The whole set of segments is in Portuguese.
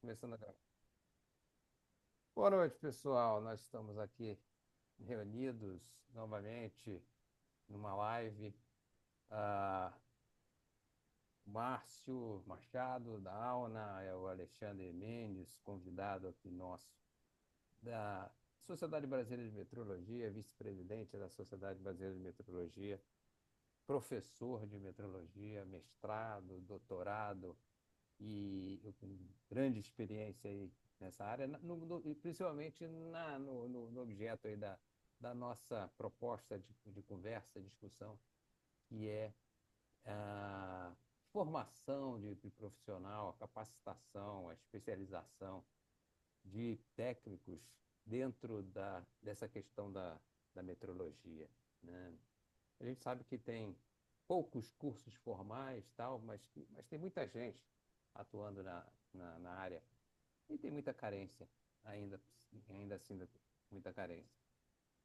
Começando a gravar. Boa noite, pessoal. Nós estamos aqui reunidos novamente numa live. Ah, Márcio Machado, da Auna, é o Alexandre Mendes, convidado aqui nosso, da Sociedade Brasileira de Metrologia, vice-presidente da Sociedade Brasileira de Metrologia, professor de metrologia, mestrado, doutorado, e eu com grande experiência aí nessa área, e principalmente no objeto aí da nossa proposta de conversa, discussão, que é a formação de profissional, a capacitação, a especialização de técnicos dentro dessa questão da metrologia, né? A gente sabe que tem poucos cursos formais, tal, mas tem muita gente atuando na área e tem muita carência, ainda assim, muita carência,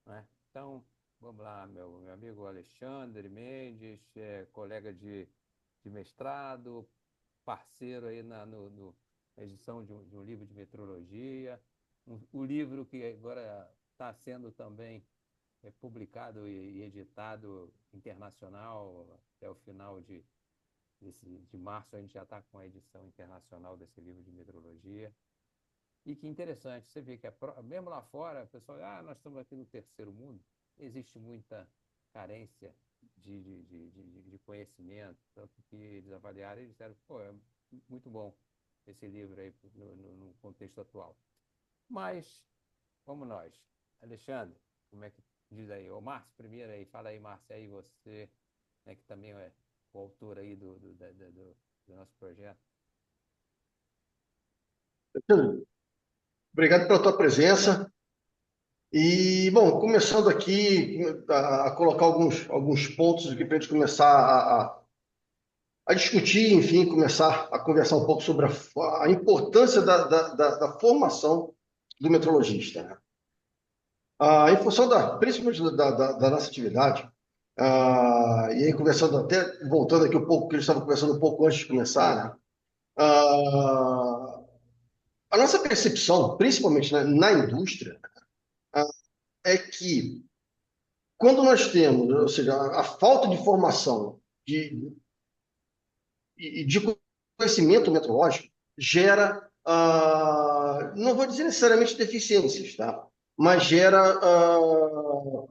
né? Então, vamos lá, meu amigo Alexandre Mendes, colega de mestrado, parceiro aí na edição de um livro de metrologia, o livro que agora está sendo também publicado e editado internacional até o final de março. A gente já está com a edição internacional desse livro de metrologia. E que interessante, você vê que mesmo lá fora, o pessoal, nós estamos aqui no terceiro mundo, existe muita carência de conhecimento, tanto que eles avaliaram e disseram, pô, é muito bom esse livro aí no contexto atual. Mas, vamos nós. Alexandre, como é que diz aí? Ô, Márcio, primeiro aí, fala aí, Márcio, aí você, né, que também é o autor aí do nosso projeto. Obrigado pela tua presença. E, bom, começando aqui a colocar alguns pontos aqui para a gente começar a discutir, enfim, começar a conversar um pouco sobre a importância da formação do metrologista, né? Em função principalmente da nossa atividade, e aí conversando até, voltando aqui um pouco, que a gente estava conversando um pouco antes de começar, né? Ah, a nossa percepção, principalmente na indústria, é que quando nós temos, ou seja, a falta de formação de conhecimento metrológico gera, não vou dizer necessariamente deficiências, tá? Mas gera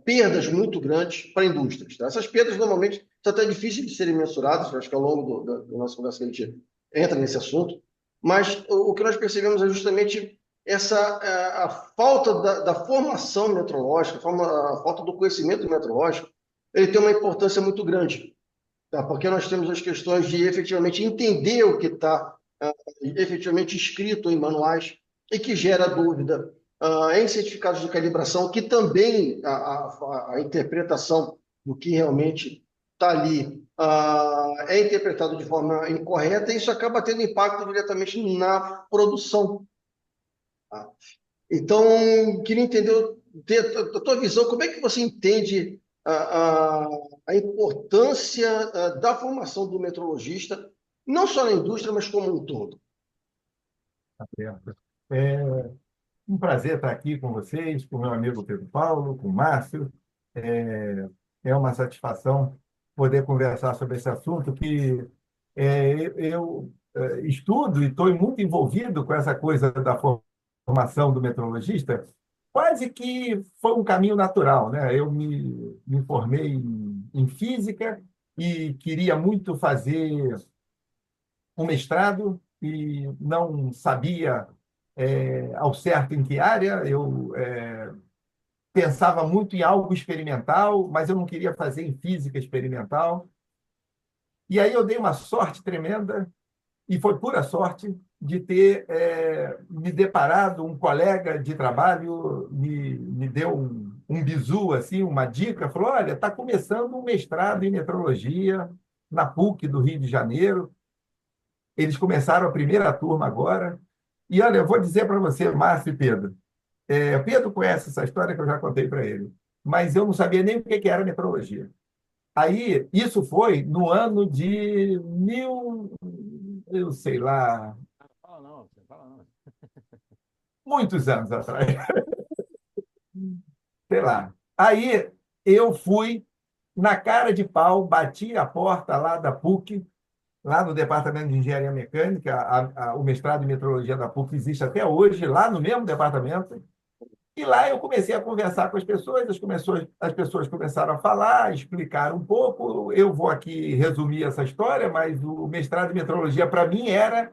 perdas muito grandes para indústrias. Tá? Essas perdas normalmente são até difíceis de serem mensuradas, acho que ao longo da nossa conversa a gente entra nesse assunto, mas o que nós percebemos é justamente a falta da formação metrológica, a falta do conhecimento metrológico, ele tem uma importância muito grande, tá? Porque nós temos as questões de efetivamente entender o que está efetivamente escrito em manuais e que gera dúvida em certificados de calibração, que também a interpretação do que realmente está ali é interpretado de forma incorreta, e isso acaba tendo impacto diretamente na produção. Tá? Então, queria entender a tua visão, como é que você entende a importância da formação do metrologista, não só na indústria, mas como um todo? Aberta. É um prazer estar aqui com vocês, com o meu amigo Pedro Paulo, com o Márcio. É uma satisfação poder conversar sobre esse assunto que eu estudo e estou muito envolvido com essa coisa da formação do metrologista. Quase que foi um caminho natural, né? Eu me formei em física e queria muito fazer um mestrado e não sabia ao certo em que área. Eu pensava muito em algo experimental, mas eu não queria fazer em física experimental. E aí eu dei uma sorte tremenda, e foi pura sorte, de ter me deparado, um colega de trabalho me deu um bizu, assim, uma dica, falou, olha, está começando um mestrado em metrologia na PUC do Rio de Janeiro. Eles começaram a primeira turma agora. E olha, eu vou dizer para você, Márcio e Pedro. Pedro conhece essa história que eu já contei para ele, mas eu não sabia nem o que era metrologia. Aí, isso foi no ano de eu sei lá, Fala não, Não. Muitos anos atrás, sei lá. Aí eu fui na cara de pau, bati a porta lá da PUC, lá no Departamento de Engenharia Mecânica, o mestrado em metrologia da PUC existe até hoje, lá no mesmo departamento. E lá eu comecei a conversar com as pessoas começaram a falar, explicar um pouco. Eu vou aqui resumir essa história, mas o mestrado em metrologia, para mim, era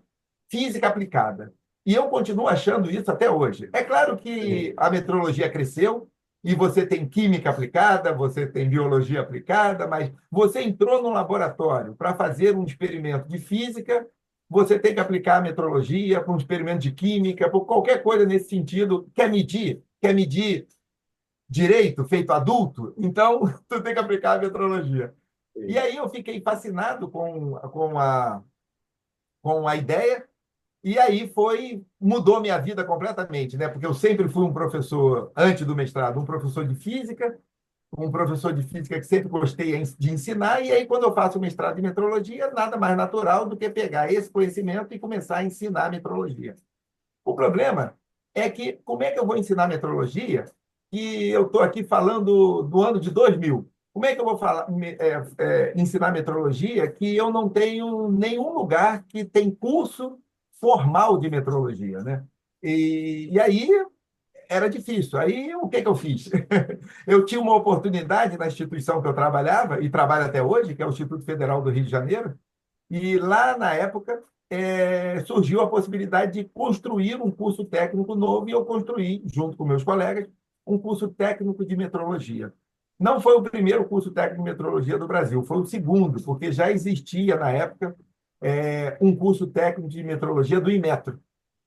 física aplicada. E eu continuo achando isso até hoje. É claro que a metrologia cresceu, e você tem química aplicada, você tem biologia aplicada, mas você entrou no laboratório para fazer um experimento de física, você tem que aplicar a metrologia para um experimento de química, por qualquer coisa nesse sentido. Quer medir direito feito adulto? Então, tu tem que aplicar a metrologia. E aí eu fiquei fascinado com a ideia, e aí mudou minha vida completamente, né? Porque eu sempre fui um professor, antes do mestrado, um professor de física que sempre gostei de ensinar, e aí, quando eu faço o mestrado em metrologia, nada mais natural do que pegar esse conhecimento e começar a ensinar metrologia. O problema é que, como é que eu vou ensinar metrologia e eu estou aqui falando do ano de 2000? Como é que eu vou ensinar metrologia que eu não tenho nenhum lugar que tem curso formal de metrologia, né? E aí era difícil. Aí o que que eu fiz? Eu tinha uma oportunidade na instituição que eu trabalhava, e trabalho até hoje, que é o Instituto Federal do Rio de Janeiro, e lá, na época, surgiu a possibilidade de construir um curso técnico novo, e eu construí, junto com meus colegas, um curso técnico de metrologia. Não foi o primeiro curso técnico de metrologia do Brasil, foi o segundo, porque já existia, na época, um curso técnico de metrologia do Inmetro.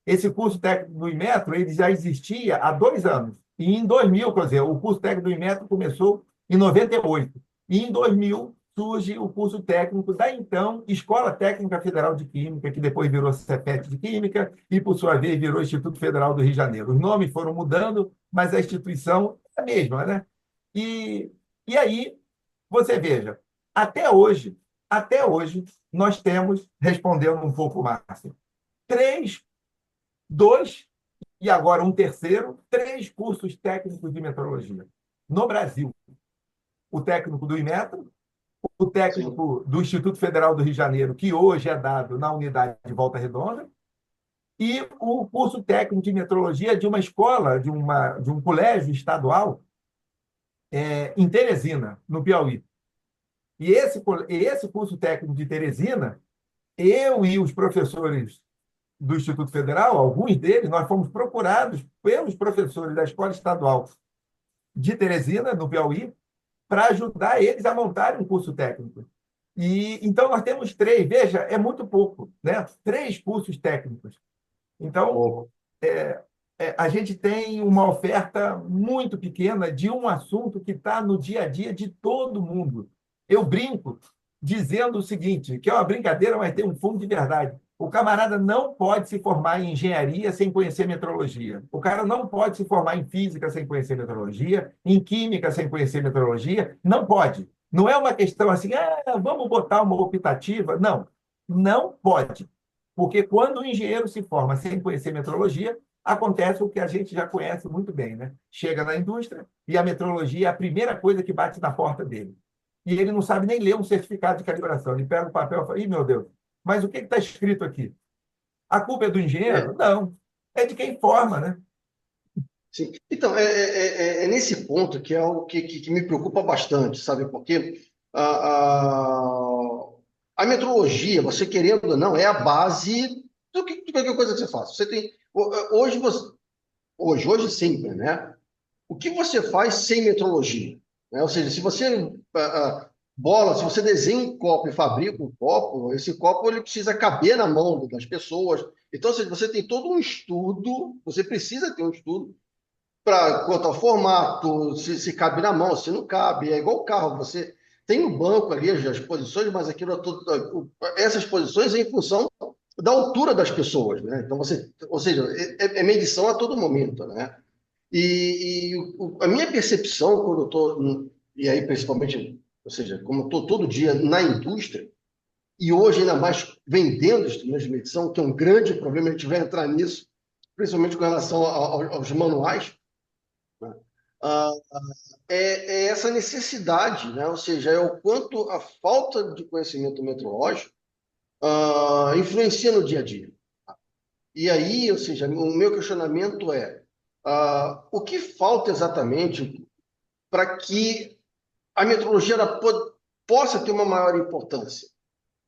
Esse curso técnico do Inmetro ele já existia há 2 anos. E em 2000, quer dizer, o curso técnico do Inmetro começou em 98. E em 2000 surge o curso técnico da então Escola Técnica Federal de Química, que depois virou CEPET de Química e, por sua vez, virou Instituto Federal do Rio de Janeiro. Os nomes foram mudando, mas a instituição é a mesma, né? E, e aí, você veja, até hoje, nós temos, respondendo um pouco, Márcio, três, dois e agora um terceiro, três cursos técnicos de metrologia no Brasil. O técnico do Inmetro, o técnico do Instituto Federal do Rio de Janeiro, que hoje é dado na unidade de Volta Redonda, e o curso técnico de metrologia de uma escola, de um colégio estadual em Teresina, no Piauí. E esse curso técnico de Teresina, eu e os professores do Instituto Federal, alguns deles, nós fomos procurados pelos professores da Escola Estadual de Teresina, no Piauí, para ajudar eles a montarem um curso técnico. E então nós temos três, veja, é muito pouco, né? Três cursos técnicos. Então, a gente tem uma oferta muito pequena de um assunto que está no dia a dia de todo mundo. Eu brinco dizendo o seguinte, que é uma brincadeira, mas tem um fundo de verdade. O camarada não pode se formar em engenharia sem conhecer metrologia. O cara não pode se formar em física sem conhecer metrologia, em química sem conhecer metrologia. Não pode. Não é uma questão assim, vamos botar uma optativa. Não, não pode. Porque quando o engenheiro se forma sem conhecer metrologia, acontece o que a gente já conhece muito bem, né? Chega na indústria e a metrologia é a primeira coisa que bate na porta dele. E ele não sabe nem ler um certificado de calibração. Ele pega o papel e fala, meu Deus, mas o que está escrito aqui? A culpa é do engenheiro? Não. É de quem forma, né? Sim. Então, é nesse ponto que é o que me preocupa bastante, sabe? Porque a metrologia, você querendo ou não, é a base de qualquer coisa que você faça. Você tem, hoje, hoje sempre, né? O que você faz sem metrologia? Né? Ou seja, se você se você desenha um copo e fabrica um copo, esse copo ele precisa caber na mão das pessoas. Então, ou seja, você tem todo um estudo, você precisa ter um estudo quanto ao formato, se cabe na mão, se não cabe. É igual o carro, você tem no banco ali as posições, mas essas posições é em função da altura das pessoas, né? Então ou seja, é medição a todo momento, né? A minha percepção quando eu estou, e aí principalmente, ou seja, como eu estou todo dia na indústria, e hoje ainda mais vendendo instrumentos de medição, que é um grande problema, a gente vai entrar nisso, principalmente com relação aos manuais, né? Ah, é essa necessidade, né? Ou seja, é o quanto a falta de conhecimento metrológico influencia no dia a dia. E aí, ou seja, o meu questionamento é o que falta exatamente para que a metrologia possa ter uma maior importância?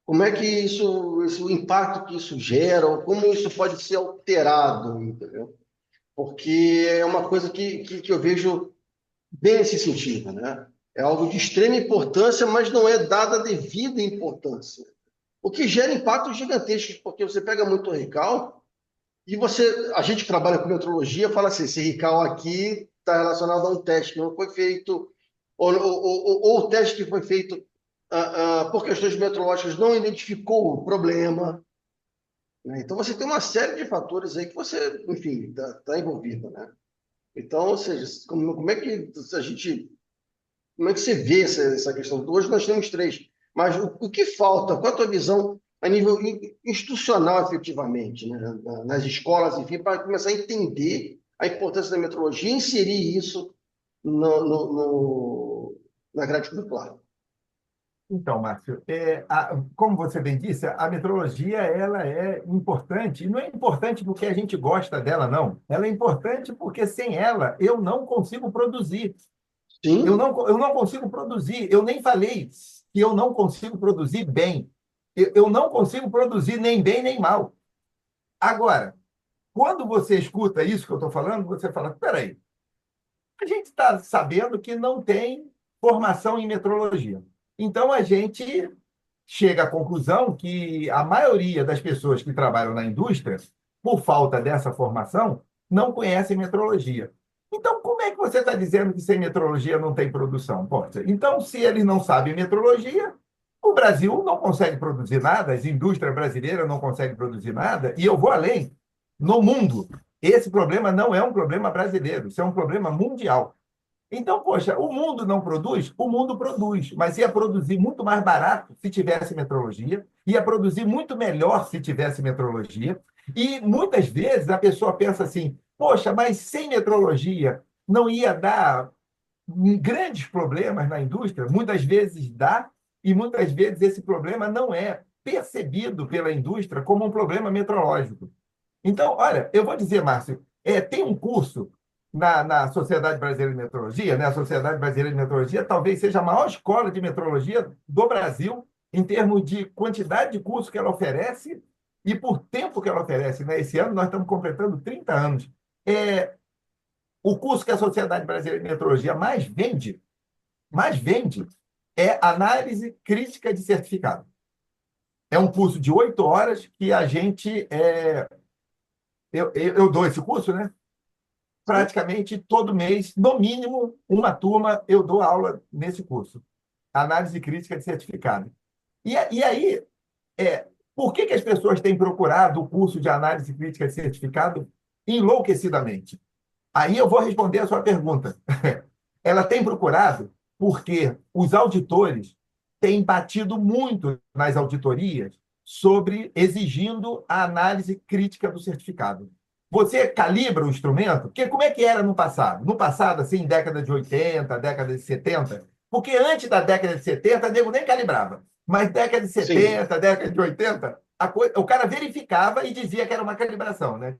Como é que isso, o impacto que isso gera, ou como isso pode ser alterado, entendeu? Porque é uma coisa que eu vejo bem nesse sentido, né? É algo de extrema importância, mas não é dada a devida importância. O que gera impactos gigantescos, porque você pega muito RCAL e a gente que trabalha com metrologia fala assim, esse RCAL aqui está relacionado a um teste que não foi feito, ou o teste que foi feito por questões metrológicas não identificou o problema, né? Então você tem uma série de fatores aí que você, enfim, está envolvido, né? Então, ou seja, como é que a gente, como é que você vê essa questão? Hoje nós temos três, mas o que falta? Qual a tua visão a nível institucional, efetivamente, né? Nas escolas, enfim, para começar a entender a importância da metrologia e inserir isso na grade curricular? Então, Márcio, como você bem disse, a metrologia ela é importante, e não é importante porque a gente gosta dela, não. Ela é importante porque sem ela eu não consigo produzir. Sim, Eu não consigo produzir. Eu nem falei que eu não consigo produzir bem. Eu não consigo produzir nem bem nem mal. Agora, quando você escuta isso que eu estou falando, você fala: peraí, a gente está sabendo que não tem formação em metrologia. Então, a gente chega à conclusão que a maioria das pessoas que trabalham na indústria, por falta dessa formação, não conhecem metrologia. Então, como é que você está dizendo que sem metrologia não tem produção? Poxa, então, se eles não sabem metrologia, o Brasil não consegue produzir nada, as indústrias brasileiras não conseguem produzir nada, e eu vou além. No mundo, esse problema não é um problema brasileiro, isso é um problema mundial. Então, poxa, o mundo não produz? O mundo produz, mas ia produzir muito mais barato se tivesse metrologia, ia produzir muito melhor se tivesse metrologia. E muitas vezes a pessoa pensa assim: poxa, mas sem metrologia não ia dar grandes problemas na indústria? Muitas vezes dá, e muitas vezes esse problema não é percebido pela indústria como um problema metrológico. Então, olha, eu vou dizer, Márcio, tem um curso na Sociedade Brasileira de Metrologia, né? A Sociedade Brasileira de Metrologia talvez seja a maior escola de metrologia do Brasil, em termos de quantidade de cursos que ela oferece e por tempo que ela oferece, né? Esse ano nós estamos completando 30 anos. É, o curso que a Sociedade Brasileira de Metrologia mais vende, é análise crítica de certificado. É um curso de 8 horas que a gente. Eu dou esse curso, né? Praticamente todo mês, no mínimo, uma turma, eu dou aula nesse curso. Análise crítica de certificado. E aí, por que as pessoas têm procurado o curso de análise crítica de certificado enlouquecidamente? Aí eu vou responder a sua pergunta. Ela tem procurado porque os auditores têm batido muito nas auditorias sobre exigindo a análise crítica do certificado. Você calibra o instrumento? Porque como é que era no passado? No passado, assim, década de 80, década de 70, porque antes da década de 70, o nego nem calibrava. Mas década de sim. 70, década de 80, o cara verificava e dizia que era uma calibração, né?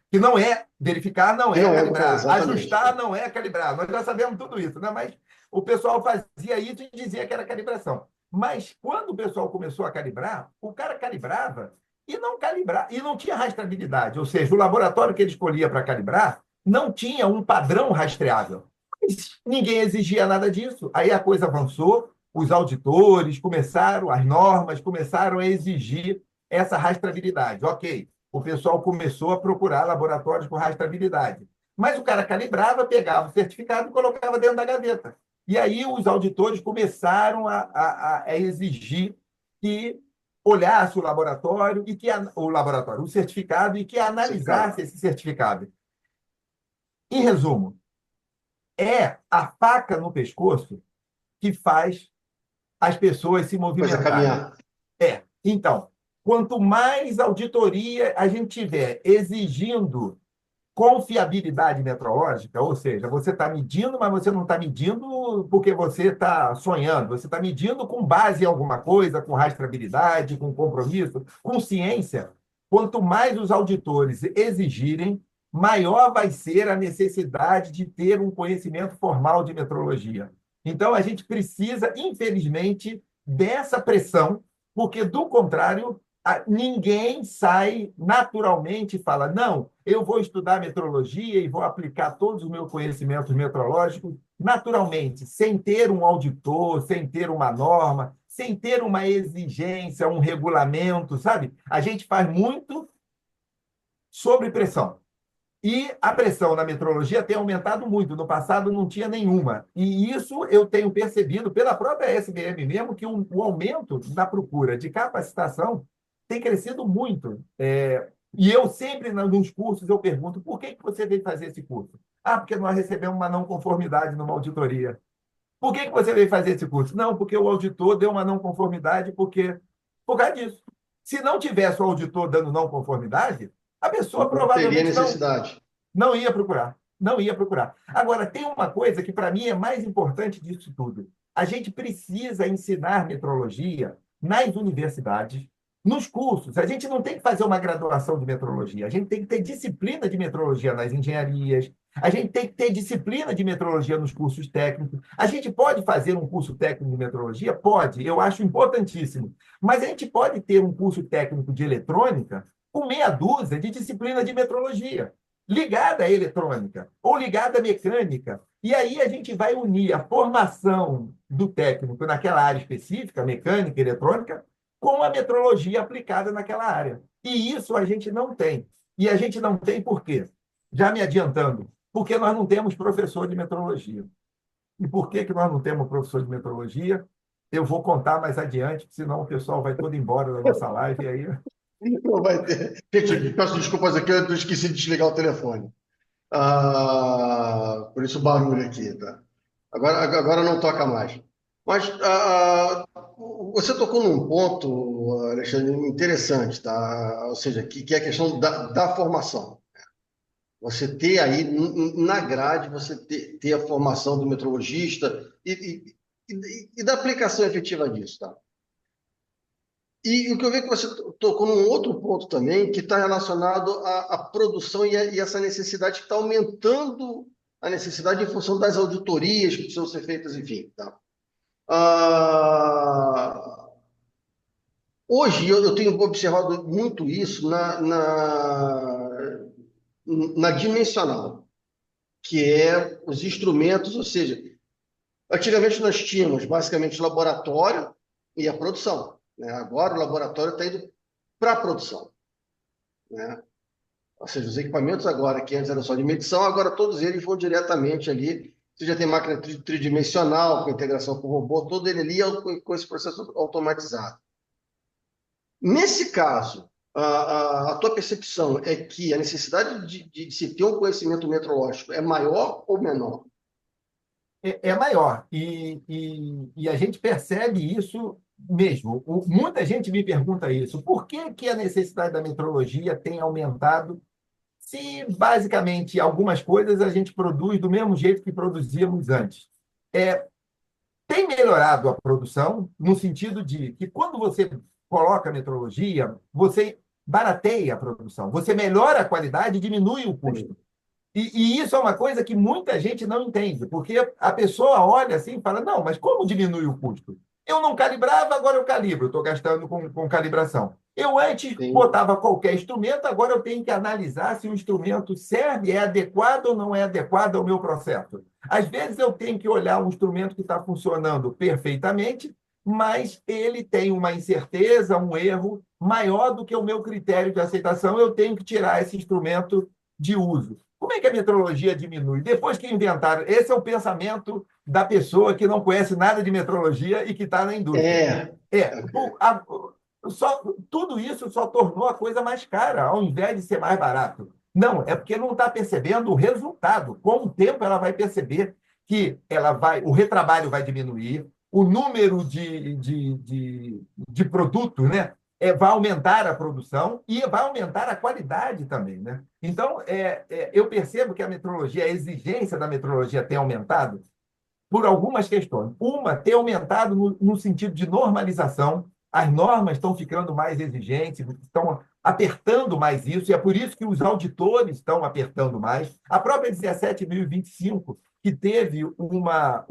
Que não é verificar, não Que é não é, calibrar. exatamente. Ajustar não é calibrar. Nós já sabemos tudo isso, né? Mas o pessoal fazia isso e dizia que era calibração. Mas quando o pessoal começou a calibrar, o cara calibrava e não tinha rastreabilidade, ou seja, o laboratório que ele escolhia para calibrar não tinha um padrão rastreável. Mas ninguém exigia nada disso. Aí a coisa avançou, os auditores começaram, as normas começaram a exigir essa rastreabilidade. Ok, o pessoal começou a procurar laboratórios com rastreabilidade. Mas o cara calibrava, pegava o certificado e colocava dentro da gaveta. E aí os auditores começaram a exigir que olhasse o laboratório e o certificado e que Certificado. analisasse esse certificado. Em resumo, é a faca no pescoço que faz as pessoas se Coisa movimentarem. caminhar. Então, quanto mais auditoria a gente tiver exigindo confiabilidade metrológica, ou seja, você está medindo, mas você não está medindo porque você está sonhando, você está medindo com base em alguma coisa, com rastreabilidade, com compromisso, com ciência. Quanto mais os auditores exigirem, maior vai ser a necessidade de ter um conhecimento formal de metrologia. Então, a gente precisa, infelizmente, dessa pressão, porque, do contrário, ninguém sai naturalmente e fala, não, eu vou estudar metrologia e vou aplicar todos os meus conhecimentos metrológicos naturalmente, sem ter um auditor, sem ter uma norma, sem ter uma exigência, um regulamento, sabe? A gente faz muito sob pressão. E a pressão na metrologia tem aumentado muito. No passado não tinha nenhuma. E isso eu tenho percebido pela própria SBM mesmo, que o aumento da procura de capacitação tem crescido muito. E eu sempre, nos cursos, eu pergunto, por que você veio fazer esse curso? Ah, porque nós recebemos uma não conformidade numa auditoria. Por que você veio fazer esse curso? Não, porque o auditor deu uma não conformidade por causa disso. Se não tivesse o auditor dando não conformidade, a pessoa Não teria provavelmente necessidade. não ia procurar. Não ia procurar. Agora, tem uma coisa que, para mim, é mais importante disso tudo. A gente precisa ensinar metrologia nas universidades, nos cursos. A gente não tem que fazer uma graduação de metrologia. A gente tem que ter disciplina de metrologia nas engenharias. A gente tem que ter disciplina de metrologia nos cursos técnicos. A gente pode fazer um curso técnico de metrologia? Pode. Eu acho importantíssimo. Mas a gente pode ter um curso técnico de eletrônica com meia dúzia de disciplina de metrologia ligada à eletrônica ou ligada à mecânica. E aí a gente vai unir a formação do técnico naquela área específica, mecânica, eletrônica, com a metrologia aplicada naquela área. E isso a gente não tem. E a gente não tem por quê? Já me adiantando, porque nós não temos professor de metrologia. E por que nós não temos professor de metrologia? Eu vou contar mais adiante, senão o pessoal vai todo embora da nossa live e aí. Não vai ter. Gente, peço desculpas aqui, eu esqueci de desligar o telefone. Por isso o barulho aqui, tá? Agora não toca mais. Mas você tocou num ponto, Alexandre, interessante, tá? Ou seja, que é a questão da formação. Você ter aí na grade, você ter a formação do metrologista e da aplicação efetiva disso, tá? E o que eu vi que você tocou num outro ponto também, que está relacionado à produção e essa necessidade que está aumentando a necessidade em função das auditorias que precisam ser feitas, enfim. Tá? Hoje eu tenho observado muito isso na dimensional, que é os instrumentos, ou seja, antigamente nós tínhamos basicamente laboratório e a produção. Né? Agora o laboratório está indo para a produção. Né? Ou seja, os equipamentos agora, que antes eram só de medição, agora todos eles vão diretamente ali. Você já tem máquina tridimensional, com integração com o robô, todo ele ali com esse processo automatizado. Nesse caso, a tua percepção é que a necessidade de se ter um conhecimento metrológico é maior ou menor? É maior. E a gente percebe isso mesmo. Muita gente me pergunta isso. Por que a necessidade da metrologia tem aumentado se, basicamente, algumas coisas a gente produz do mesmo jeito que produzíamos antes? Tem melhorado a produção no sentido de que, quando você coloca metrologia, você barateia a produção, você melhora a qualidade e diminui o custo. E isso é uma coisa que muita gente não entende, porque a pessoa olha assim e fala, não, mas como diminui o custo? Eu não calibrava, agora eu calibro, estou gastando com calibração. Eu antes Sim. botava qualquer instrumento, agora eu tenho que analisar se o instrumento serve, é adequado ou não é adequado ao meu processo. Às vezes eu tenho que olhar um instrumento que está funcionando perfeitamente, mas ele tem uma incerteza, um erro maior do que o meu critério de aceitação, eu tenho que tirar esse instrumento de uso. Como é que a metrologia diminui? Depois que inventaram, esse é o pensamento da pessoa que não conhece nada de metrologia e que está na indústria. Tudo isso só tornou a coisa mais cara, ao invés de ser mais barato. Não, é porque não está percebendo o resultado. Com o tempo, ela vai perceber que o retrabalho vai diminuir, o número de produtos, né, vai aumentar a produção e vai aumentar a qualidade também, né? Então, eu percebo que a metrologia, a exigência da metrologia tem aumentado por algumas questões. Uma, tem aumentado no sentido de normalização, as normas estão ficando mais exigentes, estão apertando mais isso, e é por isso que os auditores estão apertando mais. A própria 17.025, que teve uma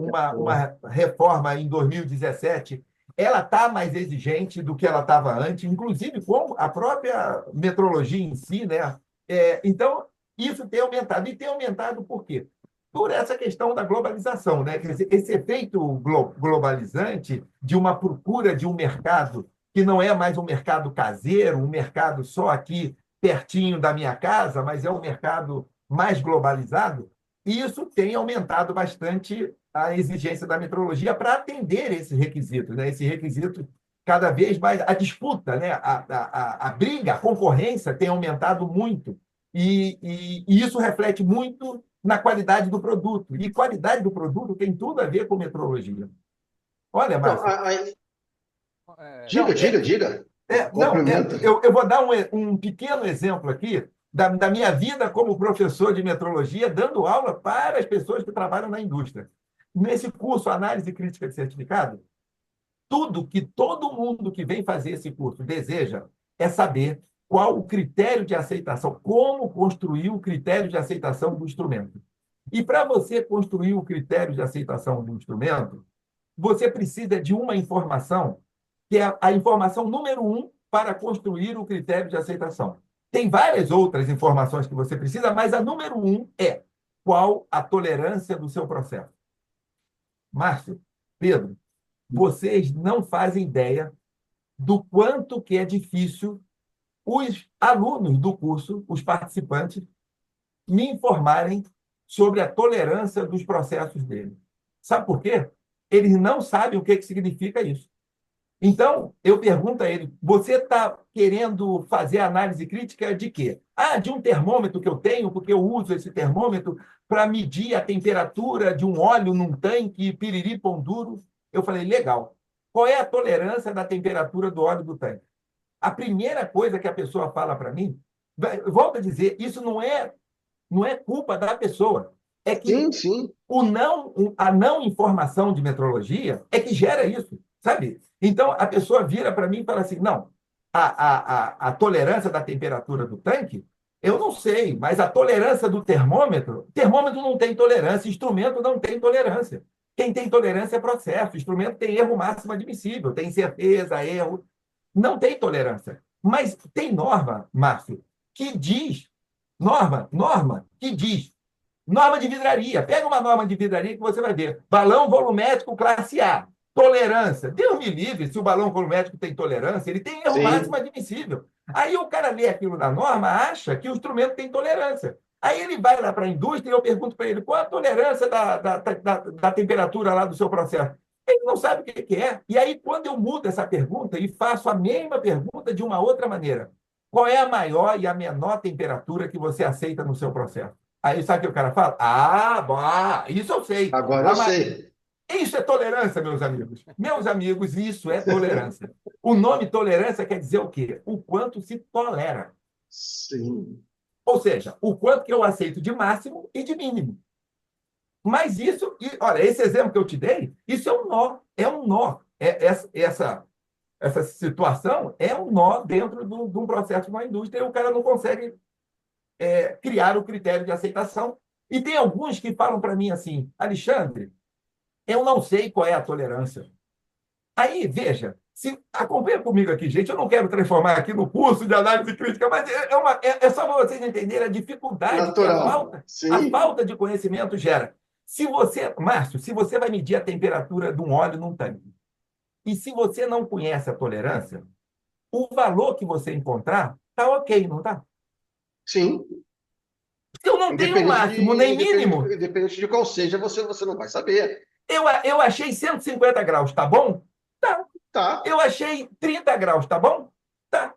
reforma em 2017, ela está mais exigente do que ela estava antes, inclusive com a própria metrologia em si, né? Então, isso tem aumentado. E tem aumentado por quê? Por essa questão da globalização, né? Quer dizer, esse efeito globalizante de uma procura de um mercado que não é mais um mercado caseiro, um mercado só aqui pertinho da minha casa, mas é um mercado mais globalizado, e isso tem aumentado bastante a exigência da metrologia para atender esses requisitos, né? Esse requisito cada vez mais, a disputa, né? A briga, a concorrência tem aumentado muito, e isso reflete muito na qualidade do produto. E qualidade do produto tem tudo a ver com metrologia. Olha, Não, Márcio, diga, não, diga, diga. não, Complementa. eu vou dar um pequeno exemplo aqui da minha vida como professor de metrologia, dando aula para as pessoas que trabalham na indústria. Nesse curso Análise Crítica de Certificado, tudo que todo mundo que vem fazer esse curso deseja é saber qual o critério de aceitação, como construir o critério de aceitação do instrumento. E para você construir o critério de aceitação do instrumento, você precisa de uma informação, que é a informação número 1 para construir o critério de aceitação. Tem várias outras informações que você precisa, mas a número 1 é qual a tolerância do seu processo. Márcio, Pedro, vocês não fazem ideia do quanto que é difícil os alunos do curso, os participantes, me informarem sobre a tolerância dos processos dele. Sabe por quê? Eles não sabem o que significa isso. Então, eu pergunto a ele, você está querendo fazer análise crítica de quê? Ah, de um termômetro que eu tenho, porque eu uso esse termômetro para medir a temperatura de um óleo num tanque, piriri, pão duro. Eu falei, legal. Qual é a tolerância da temperatura do óleo do tanque? A primeira coisa que a pessoa fala para mim, volto a dizer, isso não é culpa da pessoa. É que Sim, sim. a não informação de metrologia é que gera isso, sabe? Então, a pessoa vira para mim e fala assim, não, a tolerância da temperatura do tanque, eu não sei, mas a tolerância do termômetro não tem tolerância, instrumento não tem tolerância. Quem tem tolerância é processo, instrumento tem erro máximo admissível, tem certeza, erro, não tem tolerância. Mas tem norma, Márcio, que diz, que diz, norma de vidraria. Pega uma norma de vidraria que você vai ver. Balão volumétrico classe A. Tolerância. Deus me livre se o balão volumétrico tem tolerância, ele tem erro máximo Sim. admissível. Aí o cara lê aquilo na norma, acha que o instrumento tem tolerância. Aí ele vai lá para a indústria e eu pergunto para ele qual a tolerância da temperatura lá do seu processo. Ele não sabe o que é. E aí, quando eu mudo essa pergunta e faço a mesma pergunta de uma outra maneira, qual é a maior e a menor temperatura que você aceita no seu processo? Aí sabe o que o cara fala? Isso eu sei. Agora eu sei. Isso é tolerância, meus amigos. Meus amigos, isso é tolerância. O nome tolerância quer dizer o quê? O quanto se tolera. Sim. Ou seja, o quanto que eu aceito de máximo e de mínimo. Mas isso, olha, esse exemplo que eu te dei, isso é um nó. É um nó. Essa situação é um nó dentro de um processo de uma indústria e o cara não consegue criar o critério de aceitação. E tem alguns que falam para mim assim, Alexandre, eu não sei qual é a tolerância. Aí, veja, acompanha comigo aqui, gente, eu não quero transformar aqui no curso de análise crítica, mas é só para vocês entenderem a dificuldade que Natural. a Sim. falta de conhecimento gera. Márcio, se você vai medir a temperatura de um óleo num tanque, e se você não conhece a tolerância, o valor que você encontrar está ok, não está? Sim. Porque eu não tenho máximo nem mínimo. Independente de qual seja, você não vai saber. Eu achei 150 graus, tá bom? Tá. Tá. Eu achei 30 graus, tá bom? Tá.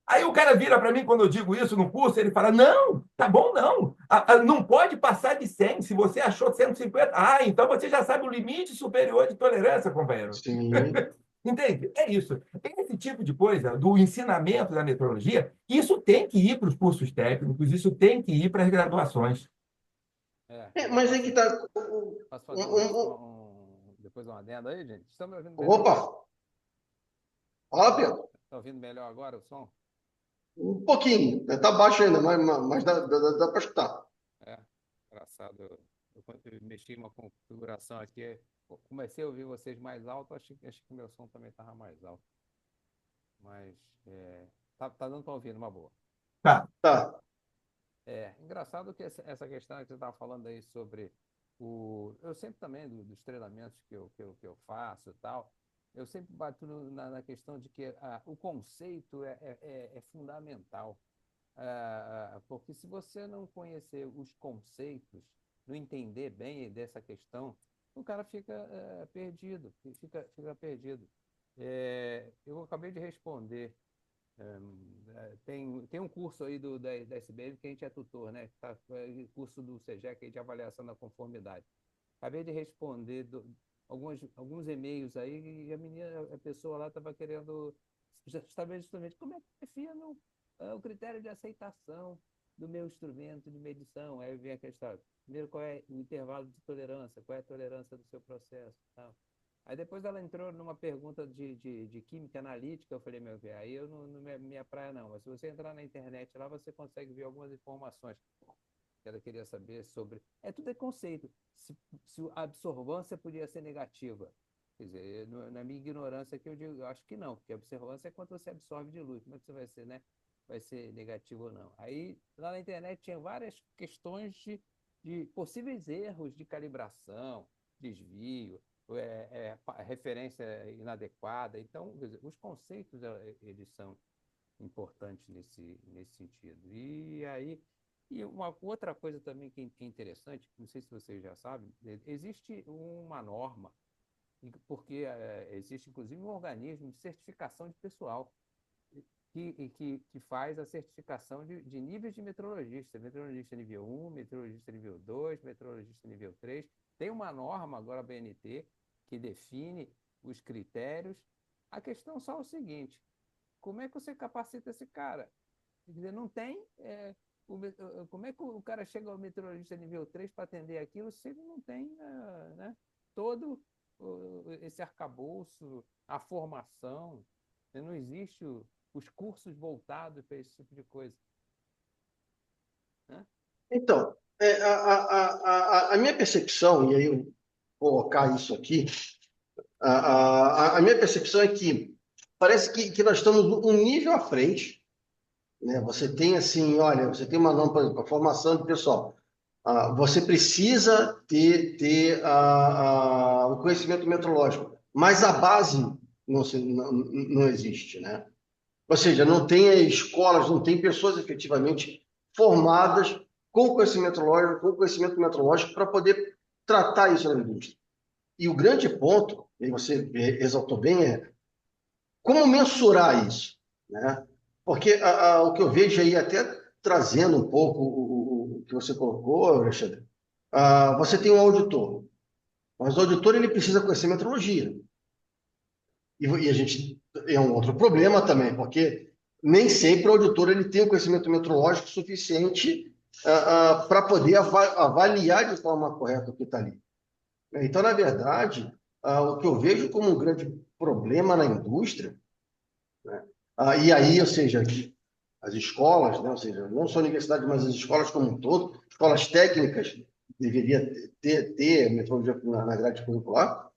Aí o cara vira para mim quando eu digo isso no curso, ele fala: não, tá bom, não. Não pode passar de 100. Se você achou 150, então você já sabe o limite superior de tolerância, companheiro. Sim. Entende? É isso. Esse tipo de coisa, do ensinamento da metrologia, isso tem que ir para os cursos técnicos, isso tem que ir para as graduações. Eu Mas é que tá. posso um- fazer um- depois uma adenda aí, gente? Estão me ouvindo melhor? Opa! Fala, Pedro. Tá ouvindo melhor agora o som? Um pouquinho. Tá baixo ainda, mas dá para escutar. É, engraçado. Eu mexi em uma configuração aqui, comecei a ouvir vocês mais alto, achei que o meu som também estava mais alto. Mas tá dando para ouvir numa boa. Tá. Tá. Engraçado que essa questão que você estava falando aí sobre eu sempre também, dos treinamentos que eu faço e tal, eu sempre bato na questão de que o conceito é fundamental. Porque se você não conhecer os conceitos, não entender bem dessa questão, o cara fica perdido, fica perdido. Eu acabei de responder. Tem um curso aí da SBM que a gente é tutor, né? Curso do SEGEC de avaliação da conformidade. Acabei de responder alguns e-mails aí e a pessoa lá estava querendo saber justamente como é que defino o critério de aceitação do meu instrumento de medição. Aí vem a questão, primeiro, qual é o intervalo de tolerância, qual é a tolerância do seu processo, tal. Aí depois ela entrou numa pergunta de química analítica, eu falei, meu velho, aí eu não é minha praia não, mas se você entrar na internet lá, você consegue ver algumas informações que ela queria saber sobre... tudo é conceito. Se a absorvância podia ser negativa. Quer dizer, na minha ignorância que eu digo, eu acho que não, porque a absorvância é quanto você absorve de luz, como é que você vai ser, né? Vai ser negativo ou não. Aí, lá na internet tinha várias questões de possíveis erros de calibração, desvio, referência inadequada. Então, quer dizer, os conceitos, eles são importantes nesse sentido. E uma outra coisa também que é interessante, não sei se vocês já sabem, existe uma norma, porque existe inclusive um organismo de certificação de pessoal que faz a certificação de níveis de metrologista. Metrologista nível 1, metrologista nível 2, metrologista nível 3. Tem uma norma agora, a BNT, que define os critérios. A questão só é o seguinte, como é que você capacita esse cara? Quer dizer, não tem... como é que o cara chega ao meteorologista nível 3 para atender aquilo se ele não tem né, todo esse arcabouço, a formação, não existe os cursos voltados para esse tipo de coisa. Né? Então, a minha percepção, e aí eu vou colocar isso aqui, a minha percepção é que parece que nós estamos um nível à frente, né? Você tem assim, olha, você tem uma norma para a formação do pessoal. Você precisa ter o conhecimento metrológico, mas a base não existe, né? Ou seja, não tem escolas, não tem pessoas efetivamente formadas com conhecimento metrológico para poder tratar isso na indústria. E o grande ponto, e você exaltou bem, é como mensurar isso, né? Porque o que eu vejo aí, até trazendo um pouco o que você colocou, Alexandre, você tem um auditor, mas o auditor ele precisa conhecer metrologia. E a gente é um outro problema também, porque nem sempre o auditor ele tem o conhecimento metrológico suficiente para poder avaliar de forma correta o que está ali. Então, na verdade, o que eu vejo como um grande problema na indústria, né, e aí, ou seja, as escolas, né, ou seja, não só a universidade, mas as escolas como um todo, escolas técnicas, deveria ter metrologia na grade curricular,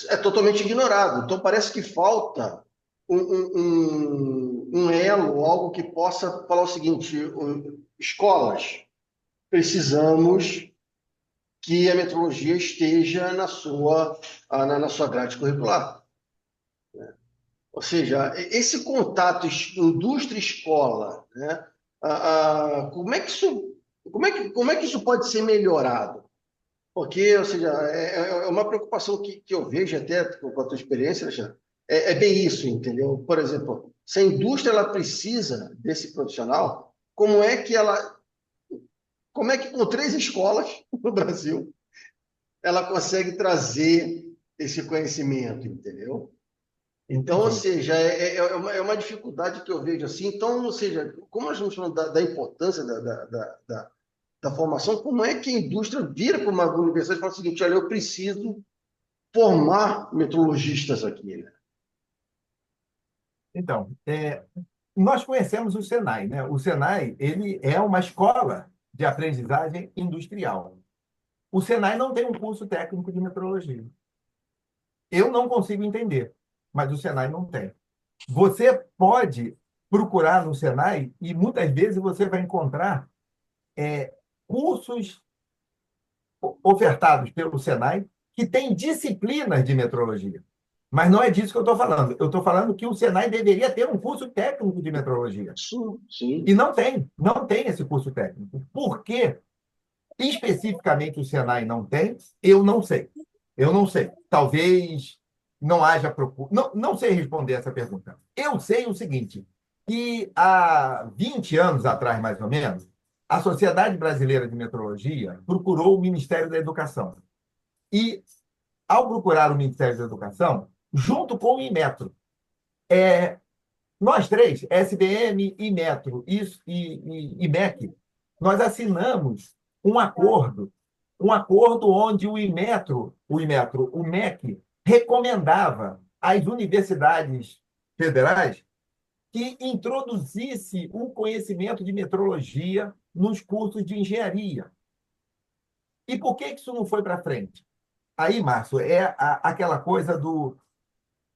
é totalmente ignorado. Então, parece que falta um elo, algo que possa falar o seguinte: escolas, precisamos que a metrologia esteja na sua grade curricular. Ou seja, esse contato indústria-escola, né? Como é que isso pode ser melhorado? Porque, ou seja, é uma preocupação que eu vejo até com a tua experiência, Alexandre, é bem isso, entendeu? Por exemplo, se a indústria ela precisa desse profissional, como é que com 3 escolas no Brasil ela consegue trazer esse conhecimento, entendeu? Então, ou Entendi. seja, é uma dificuldade que eu vejo assim. Então, ou seja, como nós estamos falando da importância da formação, como é que a indústria vira para uma universidade e fala o seguinte: olha, eu preciso formar metrologistas aqui, né? Então, nós conhecemos o Senai, né? O Senai, ele é uma escola de aprendizagem industrial. O Senai não tem um curso técnico de metrologia. Eu não consigo entender, mas o Senai não tem. Você pode procurar no Senai e muitas vezes você vai encontrar cursos ofertados pelo Senai que têm disciplinas de metrologia. Mas não é disso que eu estou falando. Eu estou falando que o Senai deveria ter um curso técnico de metrologia. Sim, E sim. não tem esse curso técnico. Por que especificamente o Senai não tem? Eu não sei. Eu não sei. Talvez não haja procura. Não, não sei responder essa pergunta. Eu sei o seguinte, que há 20 anos atrás, mais ou menos, a Sociedade Brasileira de Metrologia procurou o Ministério da Educação. E, ao procurar o Ministério da Educação, junto com o Inmetro, nós três, SBM, Inmetro e MEC, nós assinamos um acordo onde o MEC, recomendava às universidades federais que introduzisse o conhecimento de metrologia nos cursos de engenharia. E por que isso não foi para frente? Aí, Márcio, aquela coisa do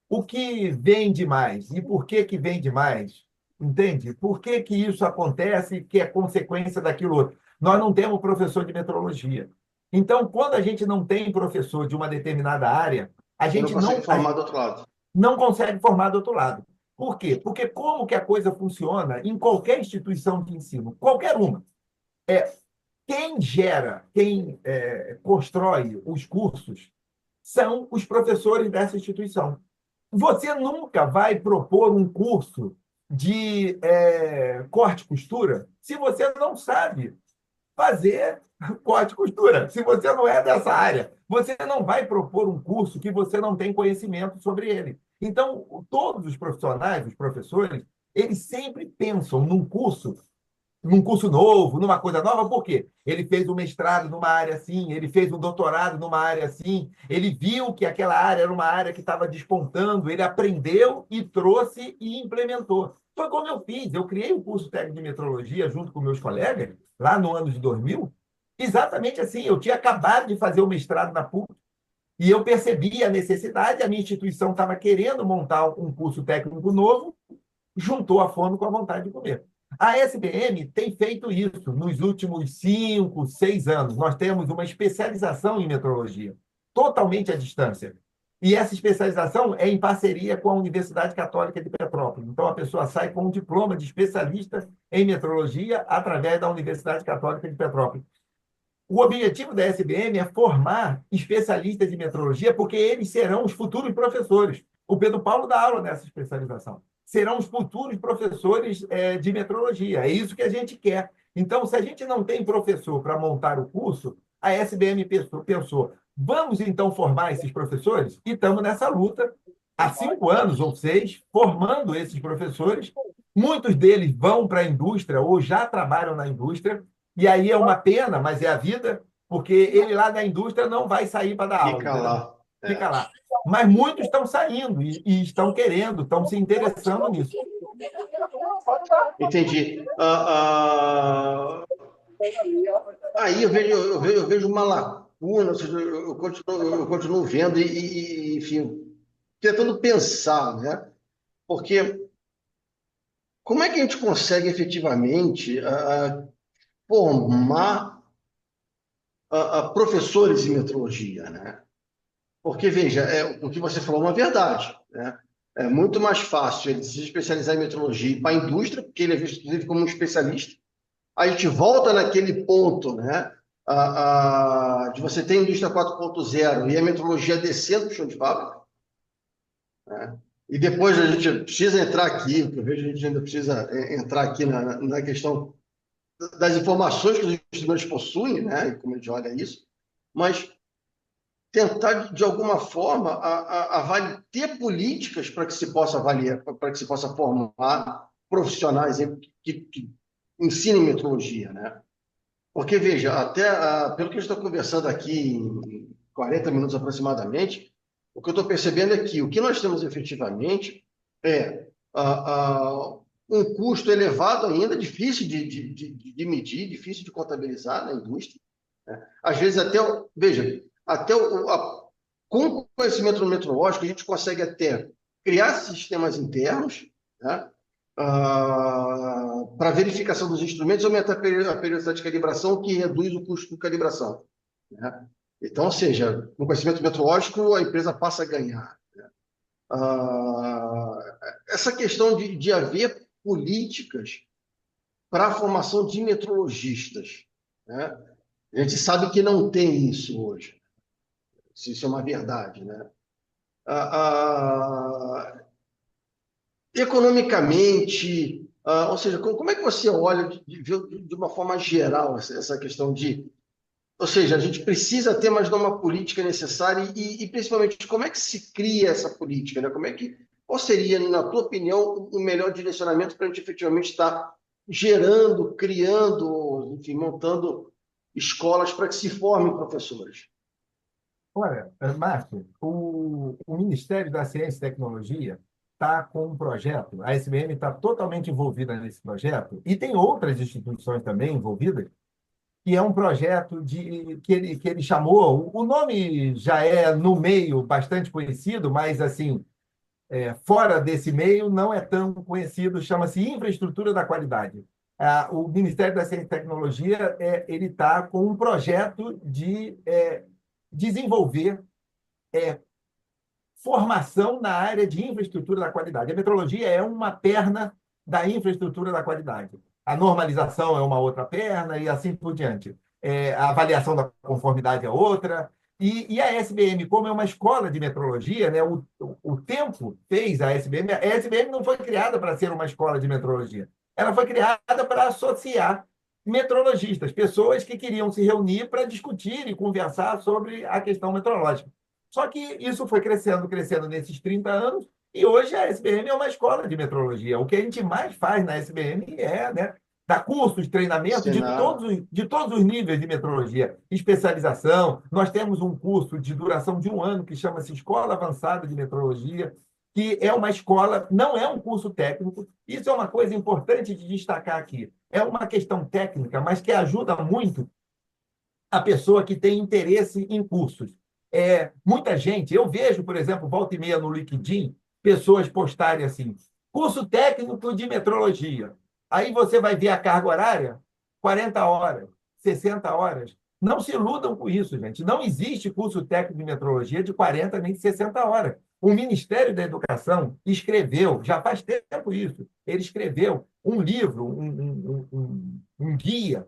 o que vende mais e por que que vende mais, entende? Por que que isso acontece, que é consequência daquilo outro? Nós não temos professor de metrologia. Então, quando a gente não tem professor de uma determinada área, a Você não gente consegue formar do outro lado. não consegue formar do outro lado. Por quê? Porque como que a coisa funciona em qualquer instituição de ensino, qualquer uma, quem constrói os cursos são os professores dessa instituição. Você nunca vai propor um curso de corte e costura se você não sabe fazer corte e costura. Se você não é dessa área, você não vai propor um curso que você não tem conhecimento sobre ele. Então, todos os profissionais, os professores, eles sempre pensam num curso novo, numa coisa nova, por quê? Ele fez um mestrado numa área assim, ele fez um doutorado numa área assim, ele viu que aquela área era uma área que estava despontando, ele aprendeu e trouxe e implementou. Foi como eu fiz, eu criei o curso técnico de metrologia junto com meus colegas, lá no ano de 2000, exatamente assim, eu tinha acabado de fazer o mestrado na PUC, e eu percebi a necessidade, a minha instituição estava querendo montar um curso técnico novo, juntou a fome com a vontade de comer. A SBM tem feito isso nos últimos 5, 6 anos. Nós temos uma especialização em metrologia, totalmente à distância. E essa especialização é em parceria com a Universidade Católica de Petrópolis. Então, a pessoa sai com um diploma de especialista em metrologia através da Universidade Católica de Petrópolis. O objetivo da SBM é formar especialistas em metrologia, porque eles serão os futuros professores. O Pedro Paulo dá aula nessa especialização. Serão os futuros professores de metrologia. É isso que a gente quer. Então, se a gente não tem professor para montar o curso, a SBM pensou, vamos então formar esses professores? E estamos nessa luta há 5 anos ou 6, formando esses professores. Muitos deles vão para a indústria ou já trabalham na indústria, e aí é uma pena, mas é a vida, porque ele lá da indústria não vai sair para dar aula, Fica entendeu? lá. Fica lá. Mas muitos estão saindo e estão querendo, estão se interessando nisso. Entendi. Aí eu vejo uma lacuna, ou seja, eu continuo vendo enfim, tentando pensar, né? Porque como é que a gente consegue efetivamente formar professores em metrologia, né? Porque, veja, o que você falou é uma verdade, né? É muito mais fácil ele se especializar em metrologia e ir para a indústria, porque ele é visto, inclusive, como um especialista. A gente volta naquele ponto, né? De você ter a indústria 4.0 e a metrologia descendo para o chão de fábrica, né? E depois a gente precisa entrar aqui, porque eu vejo que a gente ainda precisa entrar aqui na questão das informações que os estudantes possuem, né? E como a gente olha isso. Mas tentar, de alguma forma, ter políticas para que se possa avaliar, para que se possa formar profissionais que ensinem metrologia, né? Porque, veja, até pelo que a gente está conversando aqui em 40 minutos aproximadamente, o que eu estou percebendo é que o que nós temos efetivamente é um custo elevado ainda, difícil de medir, difícil de contabilizar na indústria, né? Às vezes veja, com o conhecimento metrológico, a gente consegue até criar sistemas internos, né? Para verificação dos instrumentos, aumentar a periodicidade de calibração, o que reduz o custo de calibração, né? Então, ou seja, com conhecimento metrológico, a empresa passa a ganhar, né? Essa questão de haver políticas para a formação de metrologistas, né? A gente sabe que não tem isso hoje, se isso é uma verdade, né? Economicamente, ou seja, como é que você olha de uma forma geral essa questão ou seja, a gente precisa ter, mas não uma política necessária e principalmente, como é que se cria essa política, né? Qual seria, na tua opinião, o melhor direcionamento para a gente efetivamente estar gerando, criando, enfim, montando escolas para que se formem professores? Olha, Márcio, o Ministério da Ciência e Tecnologia está com um projeto, a SBM está totalmente envolvida nesse projeto, e tem outras instituições também envolvidas, que é um projeto que ele chamou, o nome já é no meio bastante conhecido, mas assim, fora desse meio não é tão conhecido, chama-se Infraestrutura da Qualidade. O Ministério da Ciência e Tecnologia ele está com um projeto de desenvolver formação na área de infraestrutura da qualidade. A metrologia é uma perna da infraestrutura da qualidade. A normalização é uma outra perna e assim por diante. A avaliação da conformidade é outra. E a SBM, como é uma escola de metrologia, né, o tempo fez a SBM. A SBM não foi criada para ser uma escola de metrologia. Ela foi criada para associar metrologistas, pessoas que queriam se reunir para discutir e conversar sobre a questão metrológica. Só que isso foi crescendo, crescendo nesses 30 anos, e hoje a SBM é uma escola de metrologia. O que a gente mais faz na SBM né, dar cursos, treinamento de todos os níveis de metrologia, especialização. Nós temos um curso de duração de 1 ano que chama-se Escola Avançada de Metrologia, que é uma escola, não é um curso técnico. Isso é uma coisa importante de destacar aqui. É uma questão técnica, mas que ajuda muito a pessoa que tem interesse em cursos. Muita gente, eu vejo, por exemplo, volta e meia no LinkedIn, pessoas postarem assim, curso técnico de metrologia. Aí você vai ver a carga horária, 40 horas, 60 horas. Não se iludam com isso, gente. Não existe curso técnico de metrologia de 40 nem de 60 horas. O Ministério da Educação escreveu, já faz tempo isso, ele escreveu um livro, um guia,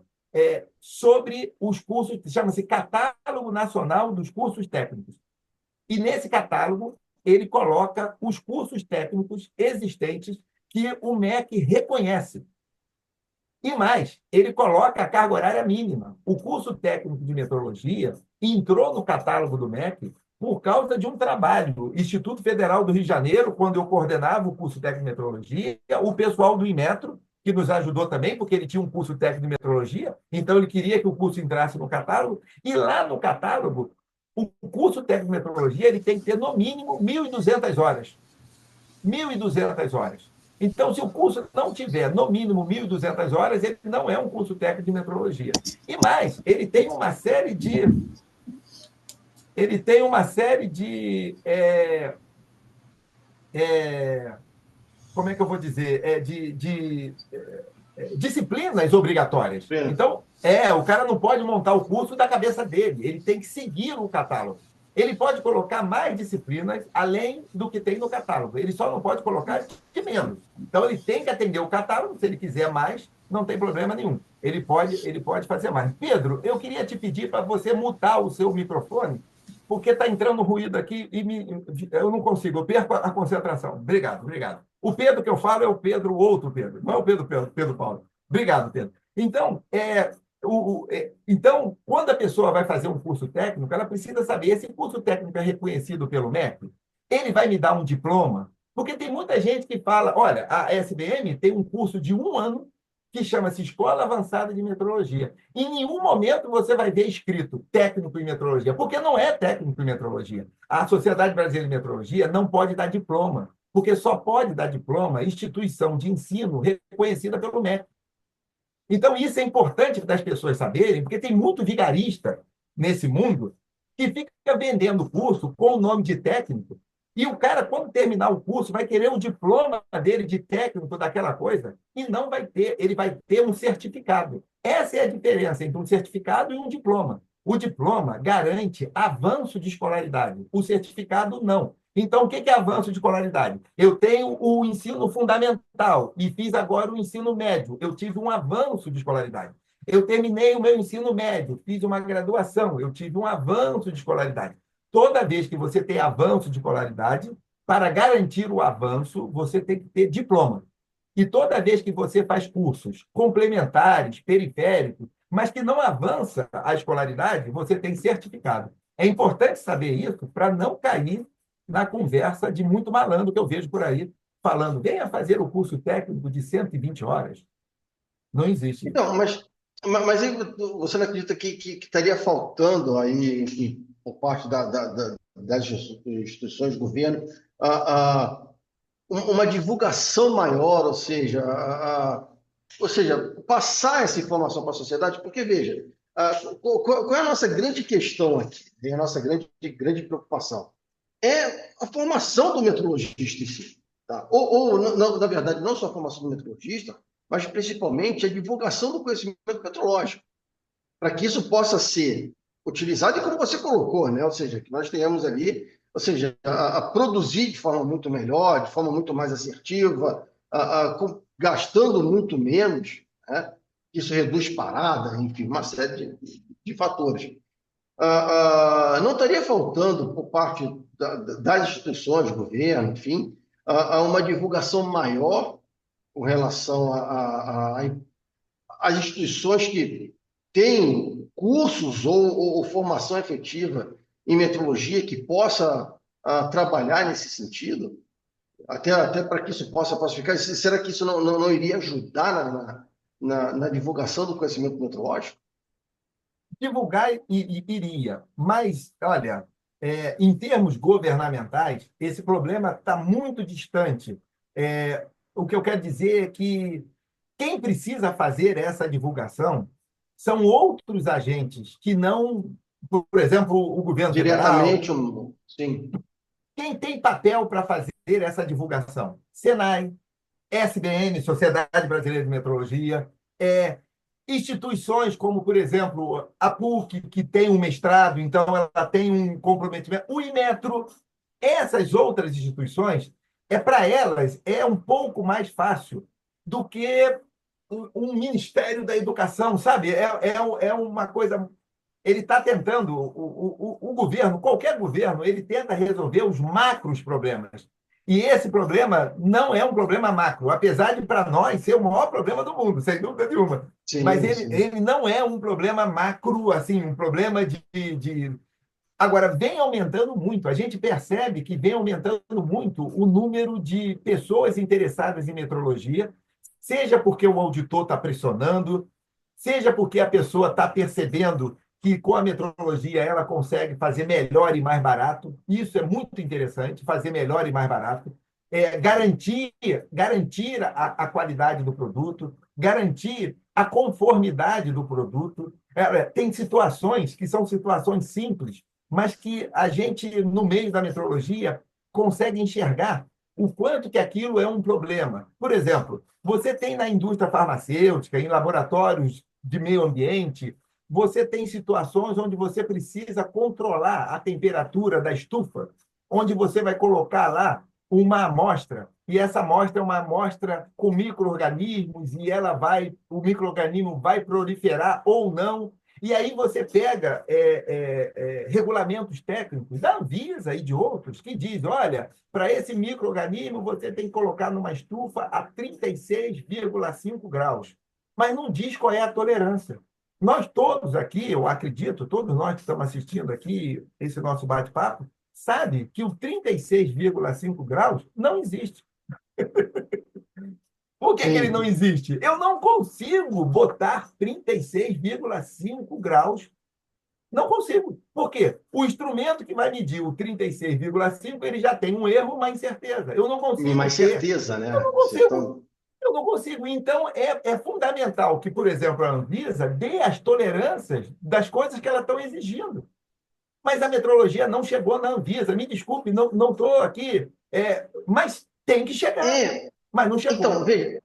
sobre os cursos, chama-se Catálogo Nacional dos Cursos Técnicos. E nesse catálogo, ele coloca os cursos técnicos existentes que o MEC reconhece. E mais, ele coloca a carga horária mínima. O curso técnico de metrologia entrou no catálogo do MEC por causa de um trabalho. Instituto Federal do Rio de Janeiro, quando eu coordenava o curso técnico de metrologia, o pessoal do Inmetro, que nos ajudou também, porque ele tinha um curso técnico de metrologia, então ele queria que o curso entrasse no catálogo, e lá no catálogo, o curso técnico de metrologia ele tem que ter, no mínimo, 1.200 horas. 1.200 horas. Então, se o curso não tiver, no mínimo, 1.200 horas, ele não é um curso técnico de metrologia. E mais, ele tem uma série de... como é que eu vou dizer? Disciplinas obrigatórias. Sim. Então, o cara não pode montar o curso da cabeça dele, ele tem que seguir o catálogo. Ele pode colocar mais disciplinas além do que tem no catálogo, ele só não pode colocar de menos. Então, ele tem que atender o catálogo, se ele quiser mais, não tem problema nenhum. Ele pode fazer mais. Pedro, eu queria te pedir para você mutar o seu microfone, porque está entrando ruído aqui e eu não consigo, eu perco a concentração. Obrigado. O Pedro que eu falo é o outro Pedro, não é o Pedro Paulo. Obrigado, Pedro. Então, Então, quando a pessoa vai fazer um curso técnico, ela precisa saber, esse curso técnico é reconhecido pelo MEC? Ele vai me dar um diploma? Porque tem muita gente que fala, olha, a SBM tem um curso de 1 ano que chama-se Escola Avançada de Metrologia. Em nenhum momento você vai ver escrito técnico em metrologia, porque não é técnico em metrologia. A Sociedade Brasileira de Metrologia não pode dar diploma, porque só pode dar diploma instituição de ensino reconhecida pelo MEC. Então, isso é importante das pessoas saberem, porque tem muito vigarista nesse mundo que fica vendendo curso com o nome de técnico, e o cara, quando terminar o curso, vai querer o diploma dele de técnico daquela coisa, e não vai ter, ele vai ter um certificado. Essa é a diferença entre um certificado e um diploma. O diploma garante avanço de escolaridade, o certificado não. Então, o que é avanço de escolaridade? Eu tenho o ensino fundamental e fiz agora o ensino médio. Eu tive um avanço de escolaridade. Eu terminei o meu ensino médio, fiz uma graduação, eu tive um avanço de escolaridade. Toda vez que você tem avanço de escolaridade, para garantir o avanço, você tem que ter diploma. E toda vez que você faz cursos complementares, periféricos, mas que não avança a escolaridade, você tem certificado. É importante saber isso para não cair na conversa de muito malandro que eu vejo por aí, falando, venha fazer o curso técnico de 120 horas. Não existe isso. Então, mas aí você não acredita que estaria faltando aí, enfim, por parte das instituições do governo, uma divulgação maior, ou seja, passar essa informação para a sociedade, porque, veja, qual é a nossa grande questão aqui, a nossa grande preocupação? É a formação do metrologista em si. Tá? Na verdade, não só a formação do metrologista, mas principalmente a divulgação do conhecimento metrológico, para que isso possa ser utilizado, e como você colocou, né? Ou seja, que nós tenhamos ali, ou seja, a produzir de forma muito melhor, de forma muito mais assertiva, gastando muito menos, né? Isso reduz parada, enfim, uma série de fatores. Não estaria faltando, por parte das instituições, do governo, enfim, uma divulgação maior com relação às instituições que têm cursos ou formação efetiva em metrologia que possa trabalhar nesse sentido, até para que isso possa pacificar. Será que isso não iria ajudar na divulgação do conhecimento metrológico? Divulgar iria, mas, olha, em termos governamentais, esse problema está muito distante. O que eu quero dizer é que quem precisa fazer essa divulgação são outros agentes que não, por exemplo, o governo federal. Diretamente, sim. Quem tem papel para fazer essa divulgação? Senai, SBM, Sociedade Brasileira de Metrologia, instituições como, por exemplo, a PUC, que tem um mestrado, então ela tem um comprometimento, o Inmetro, essas outras instituições, para elas é um pouco mais fácil do que um Ministério da Educação, sabe? É uma coisa. Ele está tentando, o governo, qualquer governo, ele tenta resolver os macros problemas. E esse problema não é um problema macro, apesar de, para nós, ser o maior problema do mundo, sem dúvida nenhuma. Sim, Mas sim. ele não é um problema macro, assim, um problema de... Agora, vem aumentando muito. A gente percebe que vem aumentando muito o número de pessoas interessadas em metrologia, seja porque o auditor está pressionando, seja porque a pessoa está percebendo que com a metrologia ela consegue fazer melhor e mais barato. Isso é muito interessante, fazer melhor e mais barato. Garantir a qualidade do produto, garantir a conformidade do produto. Tem situações que são situações simples, mas que a gente, no meio da metrologia, consegue enxergar o quanto que aquilo é um problema. Por exemplo, você tem na indústria farmacêutica, em laboratórios de meio ambiente, você tem situações onde você precisa controlar a temperatura da estufa, onde você vai colocar lá uma amostra, e essa amostra é uma amostra com micro-organismos, e o micro-organismo vai proliferar ou não. E aí você pega regulamentos técnicos da Anvisa e de outros que dizem, olha, para esse micro-organismo você tem que colocar numa estufa a 36,5 graus. Mas não diz qual é a tolerância. Nós todos aqui, eu acredito, todos nós que estamos assistindo aqui esse nosso bate-papo, sabe que o 36,5 graus não existe. Por que ele não Sim, existe? Eu não consigo botar 36,5 graus. Não consigo. Por quê? O instrumento que vai medir o 36,5 ele já tem um erro, uma incerteza. Eu não e consigo mais ter. certeza, Eu né? não consigo. Eu não consigo. Então, é fundamental que, por exemplo, a Anvisa dê as tolerâncias das coisas que elas estão exigindo. Mas a metrologia não chegou na Anvisa. Me desculpe, não estou aqui. Mas tem que chegar. É, Mas não chegou. então, veja,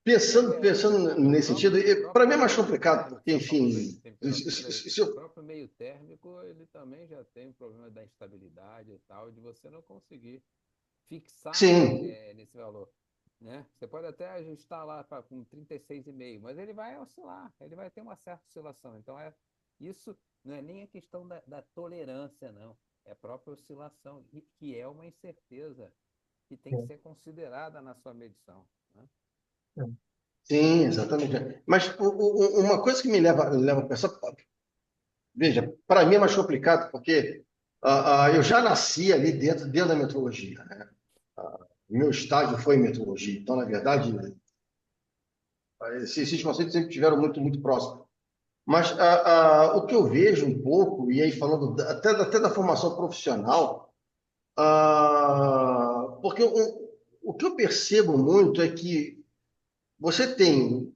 pensando nesse sentido, para mim é mais complicado, porque, enfim, se O eu- próprio meio térmico, ele também já tem o problema da instabilidade e tal, de você não conseguir fixar sim, nesse valor, né? Você pode até ajustar lá com 36,5, mas ele vai oscilar, ele vai ter uma certa oscilação. Então, isso não é nem a questão da tolerância, não. É a própria oscilação, que é uma incerteza que tem que ser considerada na sua medição, né? sim, exatamente. Mas uma coisa que me leva a pensar, veja, para mim é mais complicado, porque eu já nasci ali dentro da metrologia, né? Meu estágio foi em metrologia, então, na verdade, esses conceitos sempre tiveram muito próximos. Mas o que eu vejo um pouco, e aí falando até da formação profissional, porque o que eu percebo muito é que você tem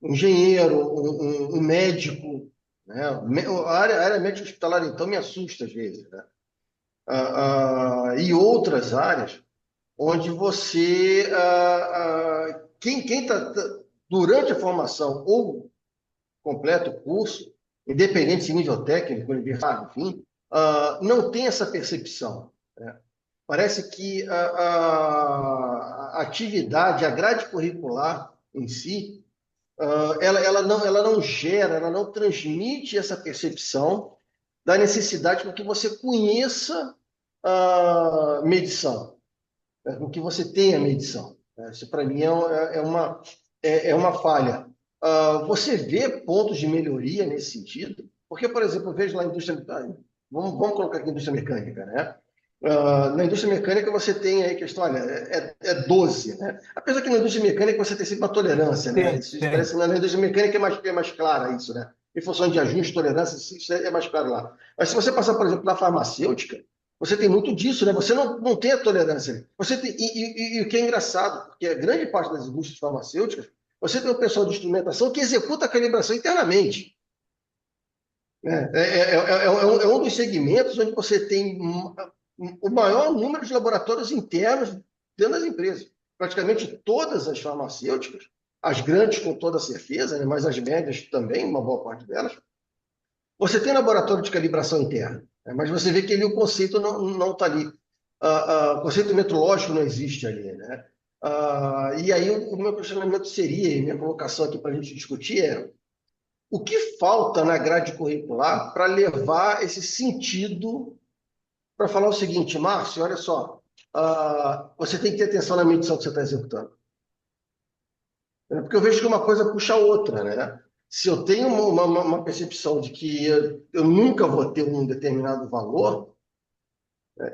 um engenheiro, um médico, né? A área médica hospitalar, então, me assusta às vezes, né? E outras áreas onde você, quem está durante a formação ou completa o curso, independente de nível técnico, universitário, enfim, não tem essa percepção, né? Parece que a atividade, a grade curricular em si, ela não gera, ela não transmite essa percepção da necessidade com que você conheça a medição, né? Com que você tenha medição, né? Isso, para mim, é uma falha. Você vê pontos de melhoria nesse sentido? Porque, por exemplo, eu vejo lá a indústria. Vamos colocar aqui a indústria mecânica, né? Na indústria mecânica você tem aí questão, olha, é 12, né? Apesar que na indústria mecânica você tem sempre uma tolerância, né? Isso Tem. parece que na indústria mecânica é mais clara isso, né? Em função de ajuste, tolerância, isso é mais claro lá. Mas se você passar, por exemplo, na farmacêutica, você tem muito disso, né? Você não tem a tolerância. Você tem, e o que é engraçado, porque a grande parte das indústrias farmacêuticas, você tem o pessoal de instrumentação que executa a calibração internamente, né? É um dos segmentos onde você tem o maior número de laboratórios internos dentro das empresas. Praticamente todas as farmacêuticas, as grandes com toda certeza, né, mas as médias também, uma boa parte delas, você tem laboratório de calibração interna, né, mas você vê que ali o conceito não está ali. O conceito metrológico não existe ali, né? E aí o meu questionamento seria, e minha colocação aqui para a gente discutir o que falta na grade curricular para levar esse sentido para falar o seguinte, Márcio, olha só, você tem que ter atenção na medição que você está executando. Porque eu vejo que uma coisa puxa a outra, né? Se eu tenho uma percepção de que eu nunca vou ter um determinado valor,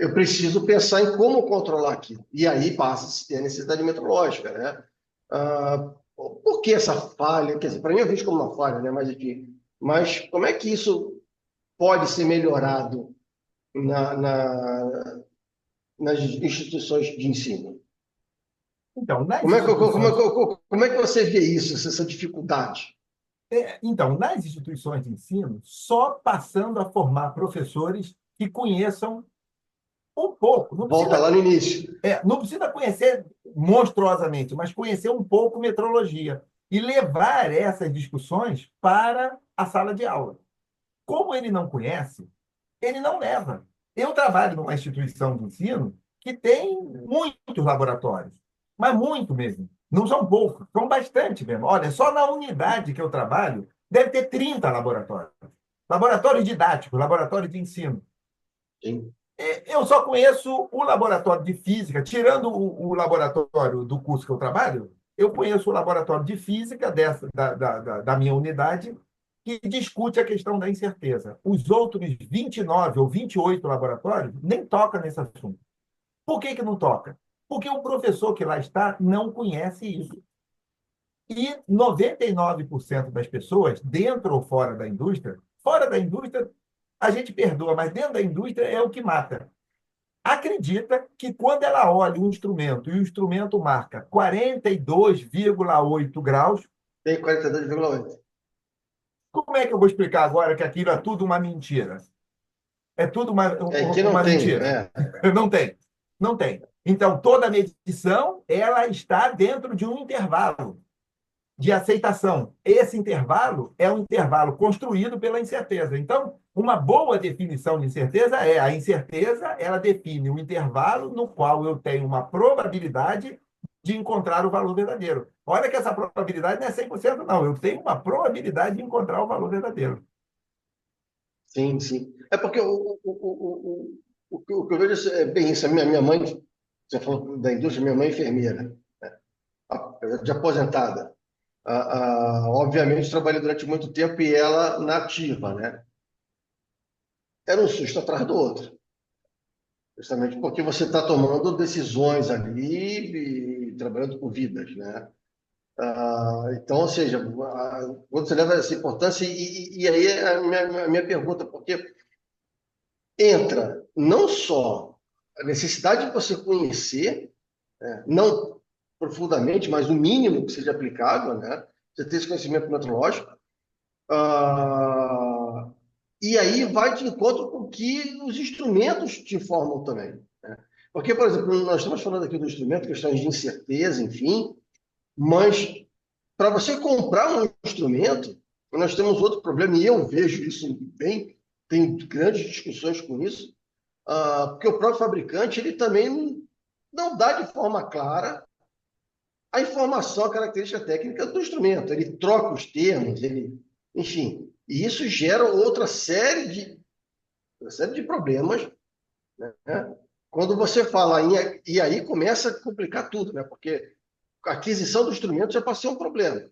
eu preciso pensar em como controlar aquilo. E aí passa a se ter a necessidade metrológica, né? Por que essa falha? Quer dizer, para mim eu vejo como uma falha, né? Mas como é que isso pode ser melhorado nas instituições de ensino? Então, nas Como é que, como, instituições, é- como é que você vê isso, essa dificuldade? nas instituições de ensino, só passando a formar professores que conheçam um pouco, Volta lá no início. não precisa conhecer monstruosamente, mas conhecer um pouco metrologia e levar essas discussões para a sala de aula. Como ele não conhece, ele não leva. Eu trabalho numa instituição de ensino que tem muitos laboratórios, mas muito mesmo. Não são poucos, são bastante mesmo. Olha, só na unidade que eu trabalho, deve ter 30 laboratórios. Laboratório didático, laboratório de ensino. Sim. Eu só conheço o laboratório de física, tirando o laboratório do curso que eu trabalho, eu conheço o laboratório de física da minha unidade que discute a questão da incerteza. Os outros 29 ou 28 laboratórios nem tocam nesse assunto. Por que que não toca? Porque o professor que lá está não conhece isso. E 99% das pessoas, dentro ou fora da indústria, a gente perdoa, mas dentro da indústria é o que mata. Acredita que quando ela olha um instrumento e o instrumento marca 42,8 graus, Tem 42,8. como é que eu vou explicar agora que aquilo é tudo uma mentira? É tudo É que não uma tem. mentira. Não tem. Não tem. Então, toda medição ela está dentro de um intervalo de aceitação. Esse intervalo é um intervalo construído pela incerteza. Então, uma boa definição de incerteza é a incerteza, ela define um intervalo no qual eu tenho uma probabilidade de encontrar o valor verdadeiro. Olha que essa probabilidade não é 100%, não. Eu tenho uma probabilidade de encontrar o valor verdadeiro. Sim, sim. É porque o que eu vejo é bem isso. A minha mãe, você falou da indústria, minha mãe é enfermeira, né? De aposentada. Obviamente, trabalhei durante muito tempo e ela na ativa, né? Era um susto atrás do outro. Justamente porque você está tomando decisões ali e trabalhando com vidas, né? Então, ou seja, quando você leva essa importância, e aí é a minha pergunta, porque entra não só a necessidade de você conhecer, né, não profundamente, mas o mínimo que seja aplicável, né? Você ter esse conhecimento metrológico, ah, e aí vai de encontro com o que os instrumentos te informam também, né? Porque, por exemplo, nós estamos falando aqui do instrumento, questões de incerteza, enfim, mas para você comprar um instrumento, nós temos outro problema, e eu vejo isso bem, tenho grandes discussões com isso, porque o próprio fabricante ele também não dá de forma clara a informação, a característica técnica do instrumento. Ele troca os termos, enfim, e isso gera outra série de problemas, né? Quando você fala e aí começa a complicar tudo, né? Porque a aquisição do instrumento já passa a ser um problema.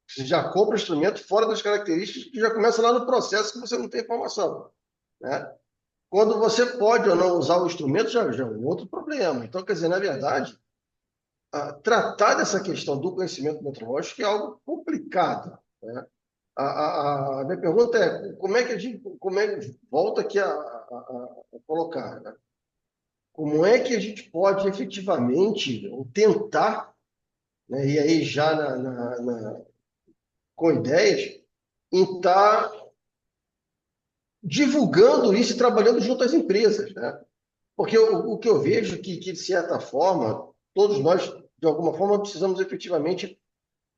Você já compra o instrumento fora das características que já começa lá no processo que você não tem informação, né? Quando você pode ou não usar o instrumento, já é um outro problema. Então, quer dizer, na verdade, tratar dessa questão do conhecimento metrológico é algo complicado, né? A minha pergunta é, como é que a gente, volta aqui a colocar, né? Como é que a gente pode efetivamente, ou tentar, né, e aí já com ideias, em estar divulgando isso e trabalhando junto às empresas, né? Porque o que eu vejo que, de certa forma, todos nós, de alguma forma, precisamos efetivamente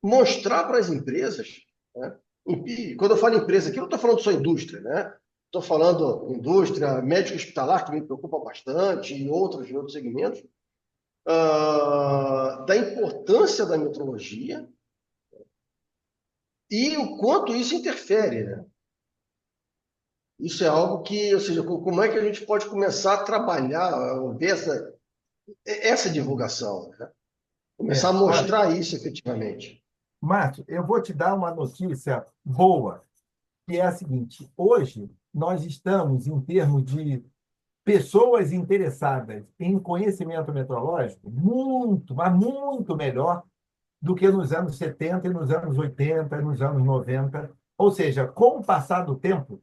mostrar para as empresas, né? E quando eu falo empresa aqui, eu não estou falando só indústria, né? Estou falando indústria, médico hospitalar, que me preocupa bastante, e outros segmentos, da importância da metrologia e o quanto isso interfere, né? Isso é algo que, ou seja, como é que a gente pode começar a trabalhar, ver essa divulgação, né? Começar a Olha, mostrar isso efetivamente. Márcio, eu vou te dar uma notícia boa, que é a seguinte: hoje nós estamos, em termos de pessoas interessadas em conhecimento metrológico, muito, mas muito melhor do que nos anos 70 e nos anos 80 e nos anos 90. Ou seja, com o passar do tempo,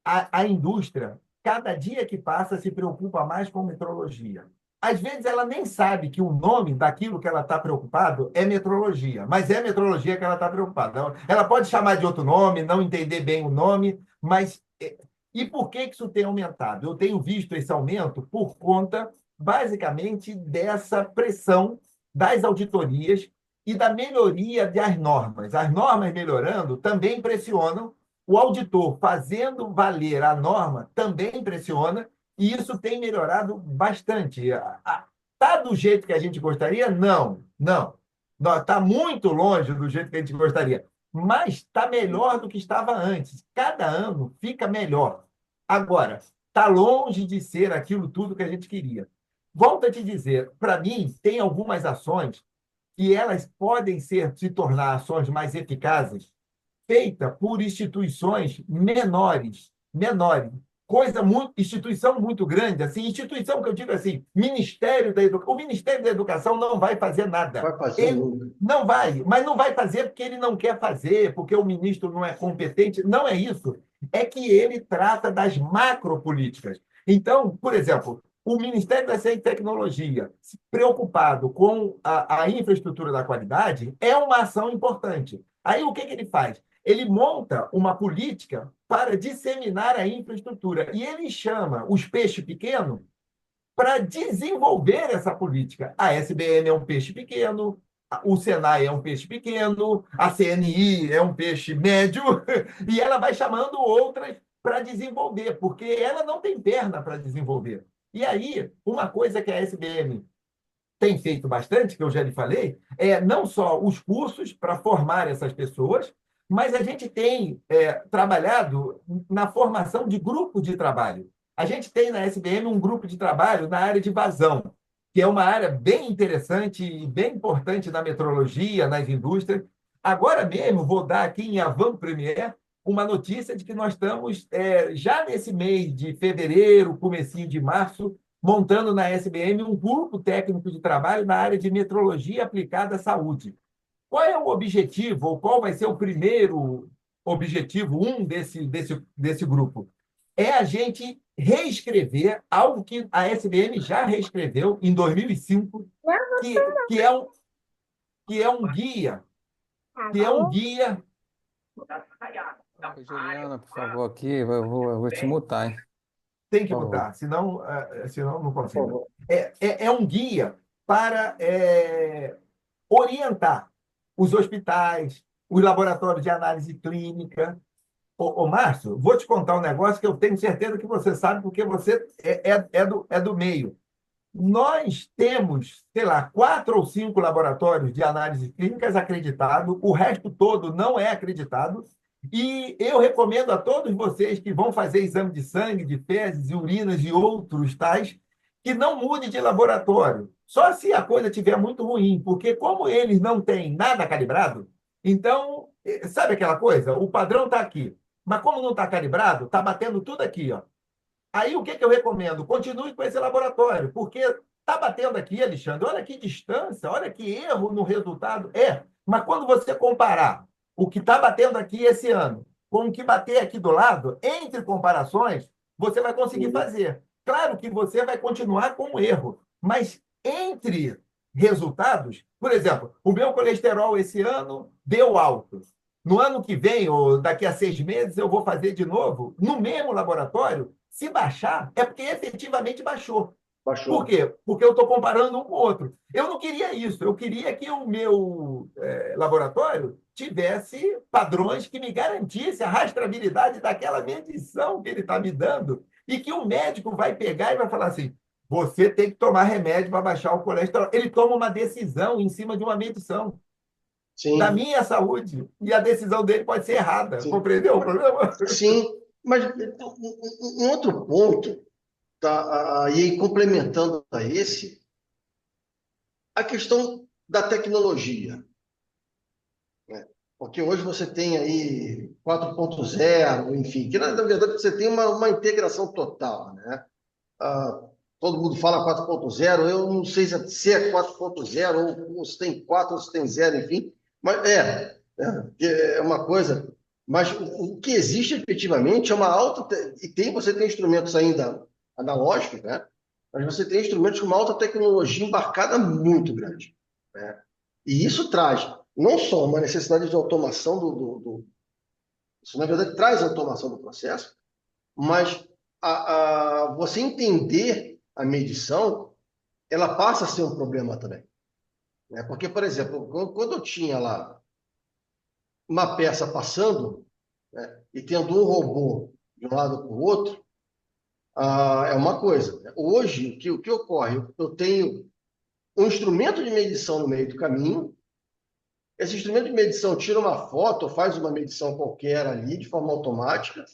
a indústria, cada dia que passa, se preocupa mais com metrologia. Às vezes ela nem sabe que o nome daquilo que ela está preocupado é metrologia, mas é metrologia que ela está preocupada. Ela pode chamar de outro nome, não entender bem o nome, mas... E por que isso tem aumentado? Eu tenho visto esse aumento por conta, basicamente, dessa pressão das auditorias e da melhoria das normas. As normas melhorando também pressionam o auditor fazendo valer a norma também impressiona, e isso tem melhorado bastante. Está do jeito que a gente gostaria? Não, não. Está muito longe do jeito que a gente gostaria, mas está melhor do que estava antes. Cada ano fica melhor. Agora, está longe de ser aquilo tudo que a gente queria. Volto a te dizer, para mim, tem algumas ações que elas podem se tornar ações mais eficazes feita por instituições menores, instituição muito grande, assim, instituição que eu digo assim, Ministério da Educação. O Ministério da Educação não vai fazer nada. Vai fazer Ele nunca. não vai, mas não vai fazer porque ele não quer fazer, porque o ministro não é competente. Não é isso. É que ele trata das macropolíticas. Então, por exemplo, o Ministério da Ciência e Tecnologia, preocupado com a infraestrutura da qualidade, é uma ação importante. Aí, o que ele faz? Ele monta uma política para disseminar a infraestrutura e ele chama os peixes pequenos para desenvolver essa política. A SBM é um peixe pequeno, o Senai é um peixe pequeno, a CNI é um peixe médio, e ela vai chamando outras para desenvolver, porque ela não tem perna para desenvolver. E aí, uma coisa que a SBM tem feito bastante, que eu já lhe falei, é não só os cursos para formar essas pessoas, mas a gente tem trabalhado na formação de grupos de trabalho. A gente tem na SBM um grupo de trabalho na área de vazão, que é uma área bem interessante e bem importante na metrologia, nas indústrias. Agora mesmo, vou dar aqui em avant-première uma notícia de que nós estamos, já nesse mês de fevereiro, comecinho de março, montando na SBM um grupo técnico de trabalho na área de metrologia aplicada à saúde. Qual é o objetivo, ou qual vai ser o primeiro objetivo, desse grupo? É a gente reescrever algo que a SBM já reescreveu em 2005, que, que, é, um, que é um guia, que é um guia. Ô, Juliana, por favor, aqui, eu vou te mutar, hein? Tem que Por favor. mudar, senão não Por consigo. favor. É um guia para orientar os hospitais, os laboratórios de análise clínica. Márcio, vou te contar um negócio que eu tenho certeza que você sabe, porque você é do meio. Nós temos, sei lá, 4 ou 5 laboratórios de análise clínicas acreditados, o resto todo não é acreditado. E eu recomendo a todos vocês que vão fazer exame de sangue, de fezes e urinas e outros tais, que não mude de laboratório. Só se a coisa estiver muito ruim, porque como eles não têm nada calibrado, então, sabe aquela coisa? O padrão está aqui. Mas como não está calibrado, está batendo tudo aqui, ó. Aí o que eu recomendo? Continue com esse laboratório, porque está batendo aqui, Alexandre, olha que distância, olha que erro no resultado. Mas quando você comparar o que está batendo aqui esse ano com o que bater aqui do lado, entre comparações, você vai conseguir fazer. Claro que você vai continuar com o erro, mas entre resultados, por exemplo, o meu colesterol esse ano deu alto. No ano que vem, ou daqui a 6 meses, eu vou fazer de novo, no mesmo laboratório. Se baixar, é porque efetivamente baixou. Por Baixou. quê? Porque eu estou comparando um com o outro. Eu não queria isso. Eu queria que o meu laboratório tivesse padrões que me garantissem a rastreabilidade daquela medição que ele está me dando e que o médico vai pegar e vai falar assim: você tem que tomar remédio para baixar o colesterol. Ele toma uma decisão em cima de uma medição da Sim, minha saúde e a decisão dele pode ser errada. sim. Compreendeu o problema? Sim, mas um outro ponto, tá, aí complementando a esse, a questão da tecnologia, né? Porque hoje você tem aí 4.0, enfim, que na verdade você tem uma integração total, né? Ah, todo mundo fala 4.0, eu não sei se é 4.0 ou se tem 4 ou se tem 0, enfim, mas é uma coisa. Mas o que existe efetivamente é uma você tem instrumentos ainda analógicos, né? Mas você tem instrumentos com uma alta tecnologia embarcada muito grande, né? E isso traz não só uma necessidade de automação isso na verdade traz automação do processo, mas você entender a medição, ela passa a ser um problema também, né? Porque, por exemplo, quando eu tinha lá uma peça passando, né, e tendo um robô de um lado para o outro, é uma coisa, né? Hoje, o que ocorre? Eu tenho um instrumento de medição no meio do caminho, esse instrumento de medição tira uma foto ou faz uma medição qualquer ali, de forma automática,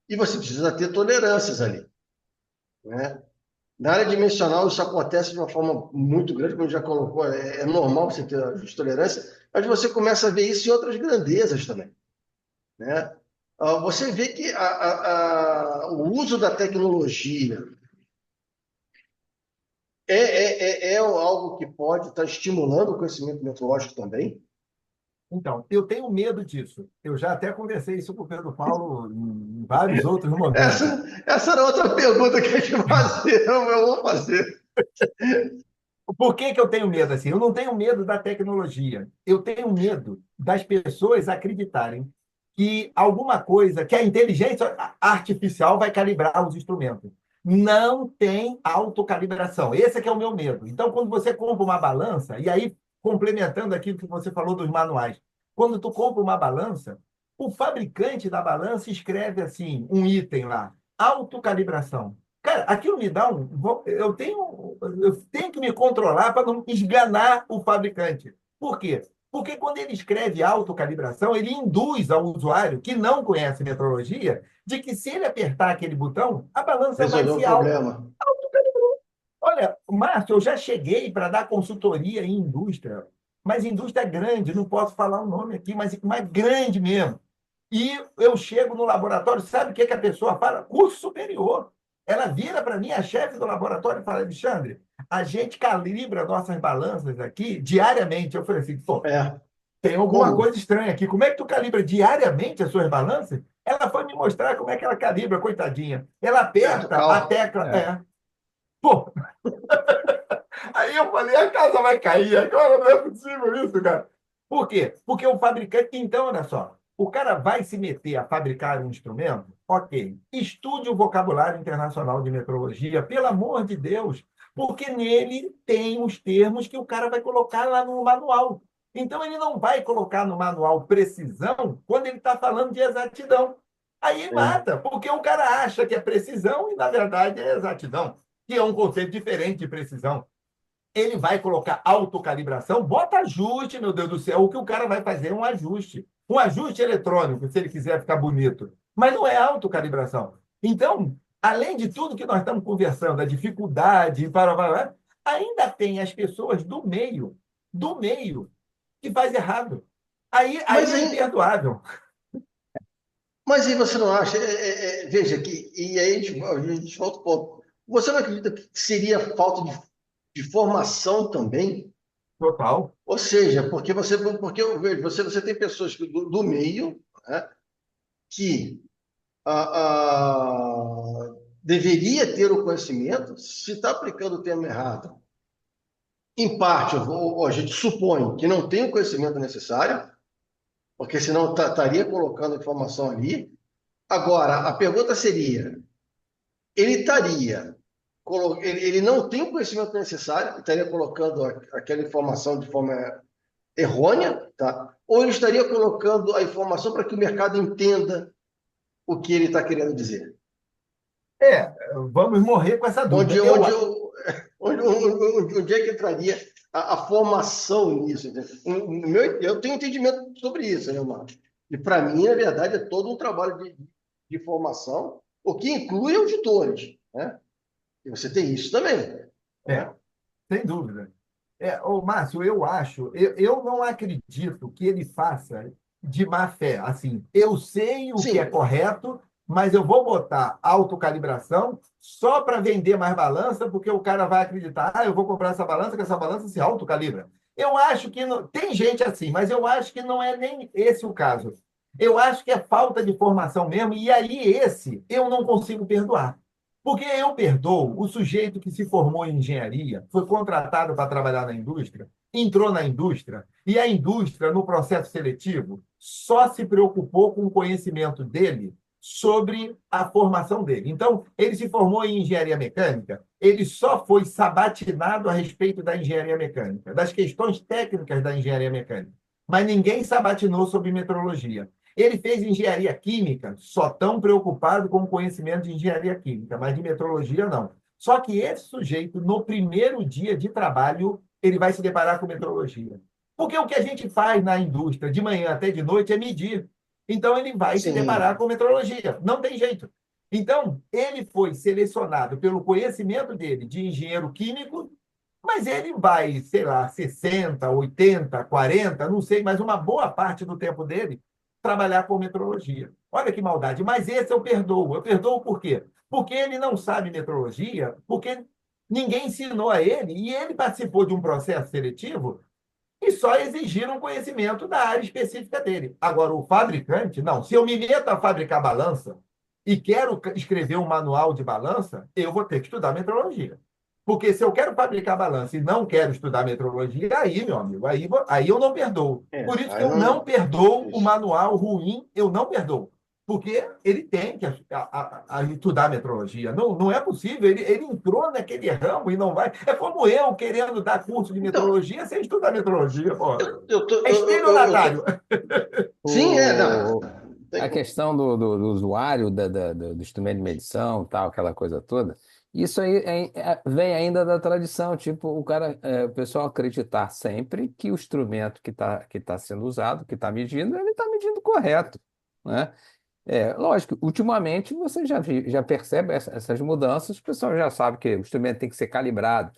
e você precisa ter tolerâncias ali, né? Na área dimensional, isso acontece de uma forma muito grande, como já colocou, é normal você ter a tolerância, mas você começa a ver isso em outras grandezas também, né? Você vê que o uso da tecnologia é algo que pode estar estimulando o conhecimento meteorológico também. Então, eu tenho medo disso. Eu já até conversei isso com o Pedro Paulo em vários outros momentos. Essa era outra pergunta que eu ia te fazer, eu vou fazer. Por que que eu tenho medo assim? Eu não tenho medo da tecnologia. Eu tenho medo das pessoas acreditarem que alguma coisa, que a inteligência artificial vai calibrar os instrumentos. Não tem autocalibração. Esse é que é o meu medo. Então, quando você compra uma balança, e aí complementando aquilo que você falou dos manuais, quando tu compra uma balança, o fabricante da balança escreve assim, um item lá, autocalibração. Cara, aquilo me dá um. Eu tenho que me controlar para não esganar o fabricante. Por quê? Porque quando ele escreve autocalibração, ele induz ao usuário que não conhece metrologia de que se ele apertar aquele botão, a balança vai Resolveu o se problema. autocalibrar. Olha, Márcio, eu já cheguei para dar consultoria em indústria, mas indústria grande, não posso falar o nome aqui, mas grande mesmo. E eu chego no laboratório, sabe o que, que a pessoa fala? Curso superior. Ela vira para mim, a chefe do laboratório, e fala: Alexandre, a gente calibra nossas balanças aqui diariamente. Eu falei assim: pô, É. tem alguma Como? coisa estranha aqui. Como é que tu calibra diariamente as suas balanças? Ela foi me mostrar como é que ela calibra, coitadinha. Ela aperta a Vertical. tecla. É, Pô, aí eu falei, a casa vai cair, agora não é possível isso, cara. Por quê? Porque o fabricante. Então, olha só, o cara vai se meter a fabricar um instrumento? Ok. Estude o vocabulário internacional de metrologia, pelo amor de Deus, porque nele tem os termos que o cara vai colocar lá no manual. Então, ele não vai colocar no manual precisão quando ele está falando de exatidão. Aí É. mata, porque o cara acha que é precisão e, na verdade, é exatidão, que é um conceito diferente de precisão. Ele vai colocar autocalibração, bota ajuste, meu Deus do céu. O que o cara vai fazer é um ajuste. Um ajuste eletrônico, se ele quiser ficar bonito. Mas não é autocalibração. Então, além de tudo que nós estamos conversando, a dificuldade, ainda tem as pessoas do meio, que faz errado. Aí Mas é aí, imperdoável. mas aí você não acha? Veja que, e aí a gente volta ao ponto. Você não acredita que seria falta de formação também? Total. Ou seja, porque eu vejo, você tem pessoas do meio, né, que deveria ter o conhecimento, se está aplicando o termo errado, em parte, a gente supõe que não tem o conhecimento necessário, porque senão estaria colocando informação ali. Agora, a pergunta seria: ele estaria, ele não tem o conhecimento necessário, estaria colocando aquela informação de forma errônea, tá? Ou ele estaria colocando a informação para que o mercado entenda o que ele está querendo dizer? É, vamos morrer com essa Onde, dúvida. onde, onde é que entraria a formação nisso? Eu tenho entendimento sobre isso, né, Marcos? E para mim, na verdade, é todo um trabalho de formação, o que inclui auditores, né? E você tem isso também, É, né? sem dúvida. Márcio, eu não acredito que ele faça de má fé. Assim, eu sei o que é Sim, correto, mas eu vou botar autocalibração só para vender mais balança, porque o cara vai acreditar, eu vou comprar essa balança, que essa balança se autocalibra. Eu acho que não, tem gente assim, mas eu acho que não é nem esse o caso. Eu acho que é falta de formação mesmo, e aí esse eu não consigo perdoar. Porque eu perdoo o sujeito que se formou em engenharia, foi contratado para trabalhar na indústria, entrou na indústria, e a indústria, no processo seletivo, só se preocupou com o conhecimento dele sobre a formação dele. Então, ele se formou em engenharia mecânica, ele só foi sabatinado a respeito da engenharia mecânica, das questões técnicas da engenharia mecânica. Mas ninguém sabatinou sobre metrologia. Ele fez engenharia química, só tão preocupado com o conhecimento de engenharia química, mas de metrologia não. Só que esse sujeito, no primeiro dia de trabalho, ele vai se deparar com metrologia. Porque o que a gente faz na indústria, de manhã até de noite, é medir. Então, ele vai se deparar sim. com metrologia. Não tem jeito. Então, ele foi selecionado pelo conhecimento dele de engenheiro químico, mas ele vai, sei lá, 60, 80, 40, não sei, mas uma boa parte do tempo dele trabalhar com metrologia. Olha que maldade. Mas esse eu perdoo. Eu perdoo por quê? Porque ele não sabe metrologia, porque ninguém ensinou a ele, e ele participou de um processo seletivo e só exigiram conhecimento da área específica dele. Agora, o fabricante, não. Se eu me meto a fabricar balança e quero escrever um manual de balança, eu vou ter que estudar metrologia. Porque se eu quero fabricar balança e não quero estudar metrologia, aí, meu amigo, aí eu não perdoo. Por isso que Aí eu não não. perdoo o Isso. manual ruim, eu não perdoo. Porque ele tem que estudar metrologia. Não, não é possível. Ele entrou naquele ramo e não vai. É como eu querendo dar curso de Então, metrologia sem estudar metrologia. Pô. eu tô, É estelionatário. sim, não. O, a questão do usuário do instrumento de medição, tal, aquela coisa toda, isso aí vem ainda da tradição, tipo, o pessoal acreditar sempre que o instrumento que tá sendo usado, que está medindo, ele está medindo correto, né? Lógico, ultimamente você já percebe essas mudanças, o pessoal já sabe que o instrumento tem que ser calibrado,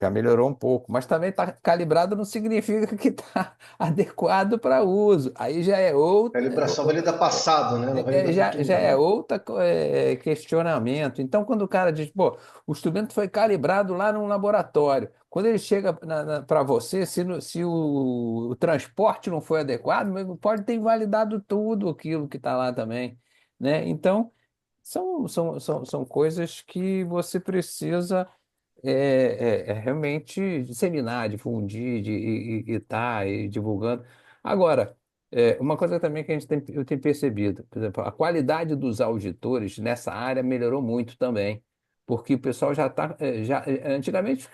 já melhorou um pouco, mas também tá calibrado não significa que está adequado para uso. Aí já é outra, Calibração valida passado, né? Não valida já futuro, é né? outra questionamento. Então, quando o cara diz, pô, o instrumento foi calibrado lá num laboratório, quando ele chega para você, se o transporte não foi adequado, mas pode ter invalidado tudo aquilo que está lá também, né? Então, são coisas que você precisa realmente disseminar, difundir e tá aí divulgando. Agora, uma coisa também que eu tenho percebido, por exemplo, a qualidade dos auditores nessa área melhorou muito também, porque o pessoal já está, antigamente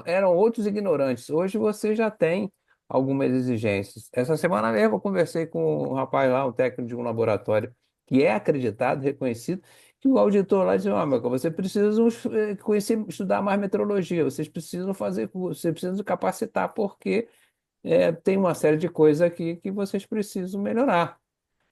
eram outros ignorantes, hoje você já tem algumas exigências. Essa semana mesmo eu conversei com um rapaz lá, um técnico de um laboratório que é acreditado, reconhecido, que o auditor lá disse, ó, Michael, você precisa conhecer, estudar mais metrologia, vocês precisam fazer curso, vocês precisam se capacitar, porque tem uma série de coisas aqui que vocês precisam melhorar.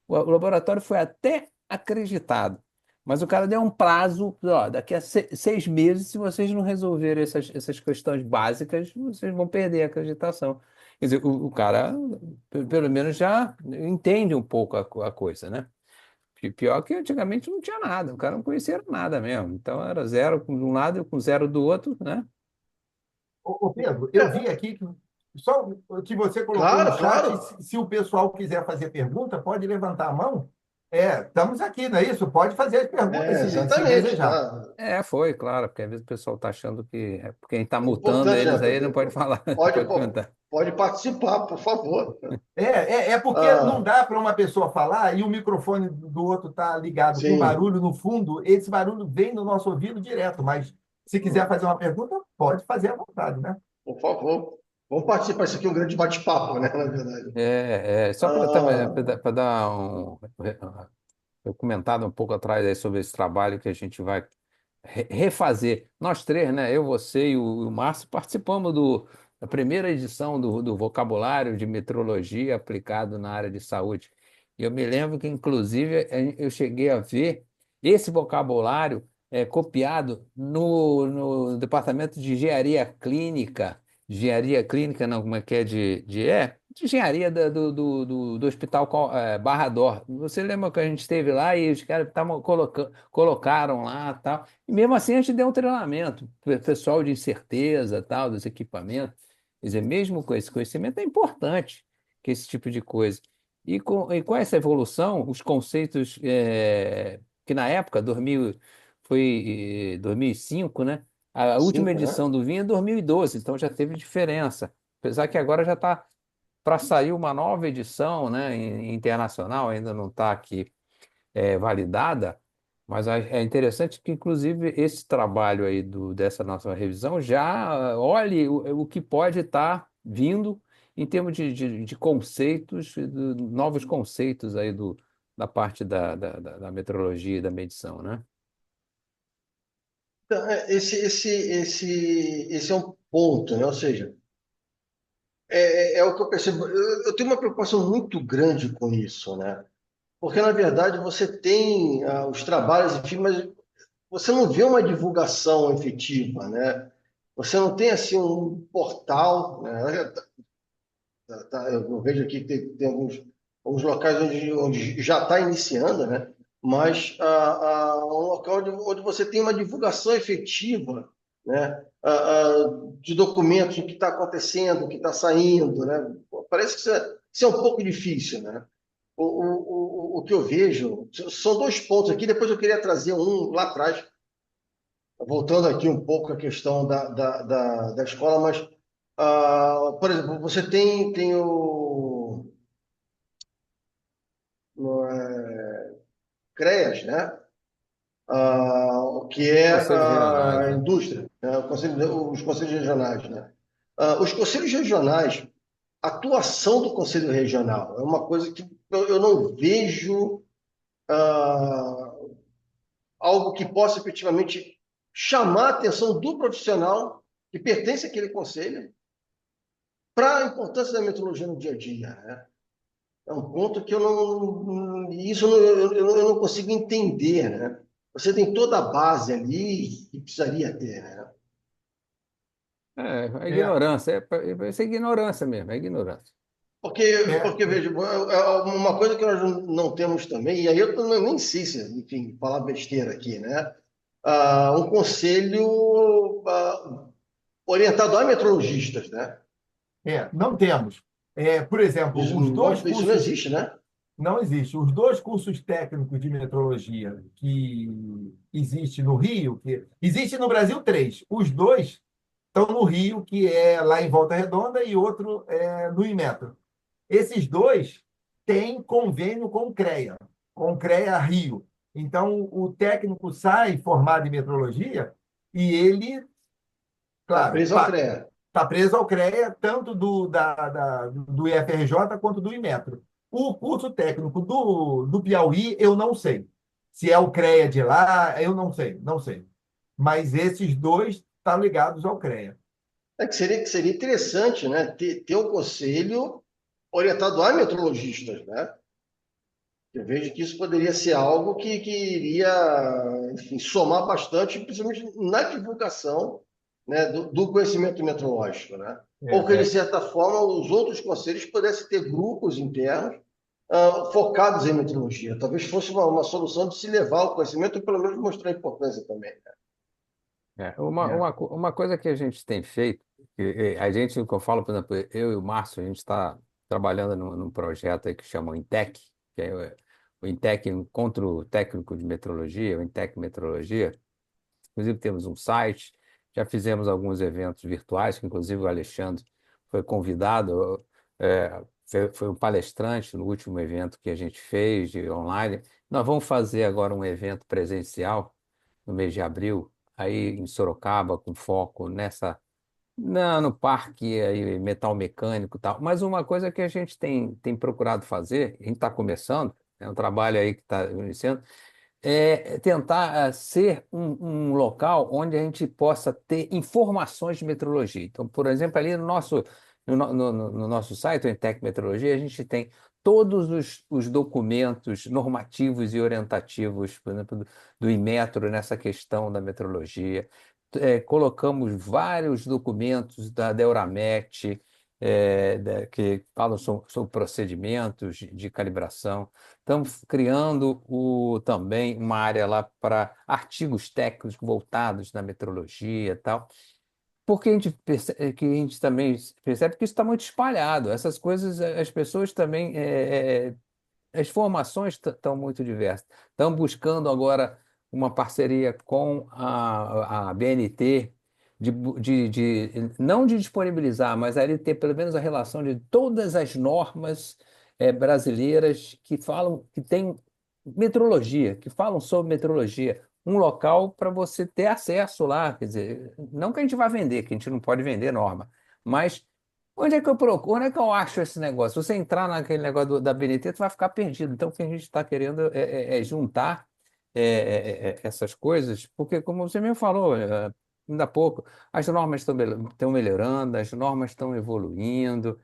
O laboratório foi até acreditado, mas o cara deu um prazo, ó, daqui a 6 meses, se vocês não resolverem essas questões básicas, vocês vão perder a acreditação. Quer dizer, o cara, pelo menos, já entende um pouco a coisa, né? Pior que antigamente não tinha nada, o cara não conhecia nada mesmo. Então era zero com um lado e com zero do outro, né? Ô, Pedro, eu vi aqui que só o que você colocou no Claro, chat, claro. se o pessoal quiser fazer pergunta, pode levantar a mão. Estamos aqui, não é isso? Pode fazer as perguntas se Exatamente, desejar. tá? Foi, claro, porque às vezes o pessoal está achando que porque a gente está É multando importante, né? eles aí, não pode falar, não Pode, pode perguntar. pode participar, por favor. É porque não Ah, dá para uma pessoa falar e o microfone do outro está ligado com sim. barulho no fundo, esse barulho vem no nosso ouvido direto, mas se quiser fazer uma pergunta, pode fazer à vontade, né? Por favor. Vamos participar. Isso aqui é um grande bate-papo, né? Na verdade. Só Ah, para dar eu comentado um pouco atrás aí sobre esse trabalho que a gente vai refazer. Nós três, né? Eu, você e o Márcio participamos da primeira edição do vocabulário de metrologia aplicado na área de saúde. E eu me lembro que, inclusive, eu cheguei a ver esse vocabulário copiado no departamento de engenharia clínica, não, como é que é de engenharia do Hospital Barra d'Or. Você lembra que a gente esteve lá e os caras colocaram lá tal. E mesmo assim a gente deu um treinamento, pessoal de incerteza, tal, dos equipamentos. Quer dizer, mesmo com esse conhecimento é importante que esse tipo de coisa. E com essa evolução, os conceitos que na época, 2000, foi 2005, né? A última cinco, né? edição do Vinho é 2012, então já teve diferença. Apesar que agora já está para sair uma nova edição, né, internacional, ainda não está aqui validada, mas é interessante que, inclusive, esse trabalho aí dessa nossa revisão já olhe o que pode estar vindo em termos de conceitos, novos conceitos aí da parte da metrologia e da medição, né? Então, esse é um ponto, né? Ou seja, é o que eu percebo. Eu tenho uma preocupação muito grande com isso, né? porque na verdade você tem os trabalhos, enfim, mas você não vê uma divulgação efetiva, né? Você não tem assim um portal, né? Eu vejo aqui que tem alguns locais onde já está iniciando, né? Mas um local onde você tem uma divulgação efetiva, né? De documentos, o que está acontecendo, o que está saindo, né? Parece que isso é um pouco difícil, né? O que eu vejo são dois pontos aqui, depois eu queria trazer um lá atrás, voltando aqui um pouco à questão da escola, mas, por exemplo, você tem no CREAS, né? O que é Conselhos regionais, a né? indústria, né? Os conselhos regionais, né? Os conselhos regionais, a atuação do conselho regional é uma coisa que eu não vejo ah, algo que possa efetivamente chamar a atenção do profissional que pertence àquele conselho para a importância da metrologia no dia a dia, né? É um ponto que eu não, isso eu não consigo entender, né? Você tem toda a base ali que precisaria ter, né? É, a É, ignorância, isso é ignorância mesmo, é ignorância. é, Porque veja, uma coisa que nós não temos também, e aí eu nem sei se, enfim, falar besteira aqui, né? Um conselho orientado a metrologistas, né? não temos. Por exemplo, os dois Isso não cursos existe, né? não existem. Os dois cursos técnicos de metrologia que existe no Rio, que existe no Brasil três. Os dois estão no Rio, que é lá em Volta Redonda, e outro é no Inmetro. Esses dois têm convênio com o CREA Rio. Então, o técnico sai formado em metrologia e ele, Está claro, preso ao CREA. está preso ao CREA, tanto do IFRJ quanto do Inmetro. O curso técnico do Piauí, eu não sei. Se é o CREA de lá, eu não sei, não sei. Mas esses dois estão ligados ao CREA. Que seria interessante, né? Ter um conselho orientado a metrologistas, né? Eu vejo que isso poderia ser algo que iria, enfim, somar bastante, principalmente na divulgação, né, do conhecimento metrológico, né? Ou que, de É. certa forma, os outros conselhos pudessem ter grupos internos focados em metrologia. Talvez fosse uma solução de se levar o conhecimento e, pelo menos, mostrar a importância também, né? É. Uma coisa que a gente tem feito, a gente, o que eu falo, por exemplo, eu e o Márcio, a gente está trabalhando num projeto aí que chama o Intec, que é o Intec Encontro Técnico de Metrologia, o Intec Metrologia. Inclusive temos um site, já fizemos alguns eventos virtuais, que inclusive o Alexandre foi convidado, foi um palestrante no último evento que a gente fez de online. Nós vamos fazer agora um evento presencial no mês de abril, aí em Sorocaba, com foco no parque aí, metal mecânico e tal. Mas uma coisa que a gente tem procurado fazer, a gente está começando, é um trabalho aí que está iniciando, é tentar ser um local onde a gente possa ter informações de metrologia. Então, por exemplo, ali no nosso site, o Intec Metrologia, a gente tem todos os documentos normativos e orientativos, por exemplo, do Inmetro nessa questão da metrologia. Colocamos vários documentos da Euramet, que falam sobre procedimentos de calibração. Estamos criando também uma área lá para artigos técnicos voltados na metrologia e tal, porque que a gente também percebe que isso está muito espalhado. Essas coisas, as pessoas também, as formações estão muito diversas. Estão buscando agora uma parceria com a BNT, não de disponibilizar, mas ali ter pelo menos a relação de todas as normas brasileiras que falam, que têm metrologia, que falam sobre metrologia. Um local para você ter acesso lá, quer dizer, não que a gente vá vender, que a gente não pode vender norma, mas onde é que eu procuro? Onde é que eu acho esse negócio? Se você entrar naquele negócio da BNT, você vai ficar perdido. Então, o que a gente está querendo é juntar essas coisas, porque, como você mesmo falou, ainda há pouco, as normas estão melhorando, as normas estão evoluindo,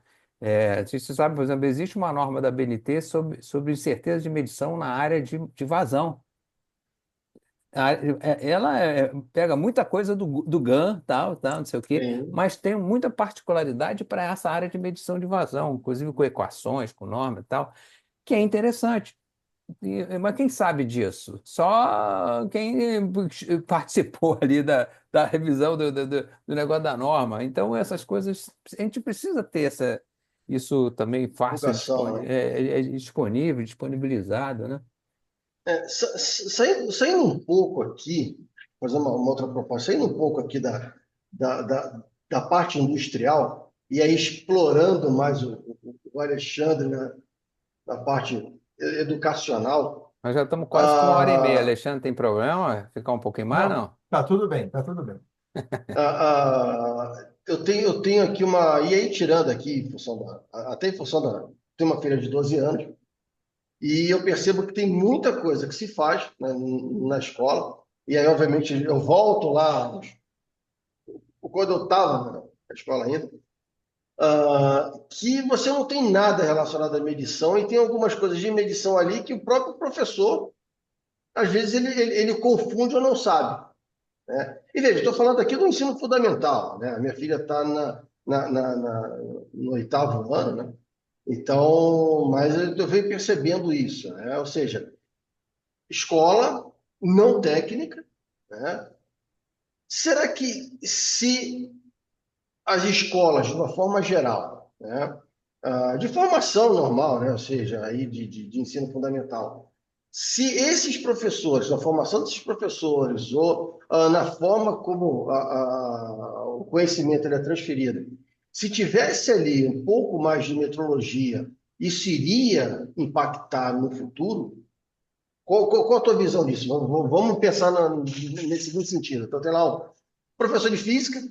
Você sabe, por exemplo, existe uma norma da BNT sobre incerteza de medição na área de vazão. Ela pega muita coisa do GAN, tal, não sei o quê, Sim. mas tem muita particularidade para essa área de medição de vazão, inclusive com equações, com norma e tal, que é interessante. Mas quem sabe disso? Só quem participou ali da revisão do negócio da norma. Então, essas coisas, a gente precisa ter isso também fácil, Divulgação, né? disponível, disponibilizado, né? Saindo um pouco aqui, fazer uma outra proposta, saindo um pouco aqui da, da, da parte industrial, e aí explorando mais o Alexandre na parte educacional. Nós já estamos quase com 1h30. Ah, Alexandre, tem problema? Ficar um pouquinho mais, Não, não? tá tudo bem, tá tudo bem. eu tenho aqui uma. E aí, tirando aqui, até em função tenho uma filha de 12 anos, e eu percebo que tem muita coisa que se faz, né, na escola, e aí, obviamente, eu volto lá, quando eu estava na escola ainda, que você não tem nada relacionado à medição, e tem algumas coisas de medição ali que o próprio professor, às vezes, ele confunde ou não sabe, né? E veja, estou falando aqui do ensino fundamental, né? A minha filha está no 8º ano, né? Então, mas eu venho percebendo isso, né? Ou seja, escola não técnica, né? Será que se as escolas, de uma forma geral, né? De formação normal, né? Ou seja, aí de ensino fundamental, se esses professores, na formação desses professores, ou na forma como o conhecimento ele é transferido, se tivesse ali um pouco mais de metrologia, isso iria impactar no futuro? Qual a tua visão disso? Vamos pensar nesse seguinte sentido. Então, tem lá um professor de física,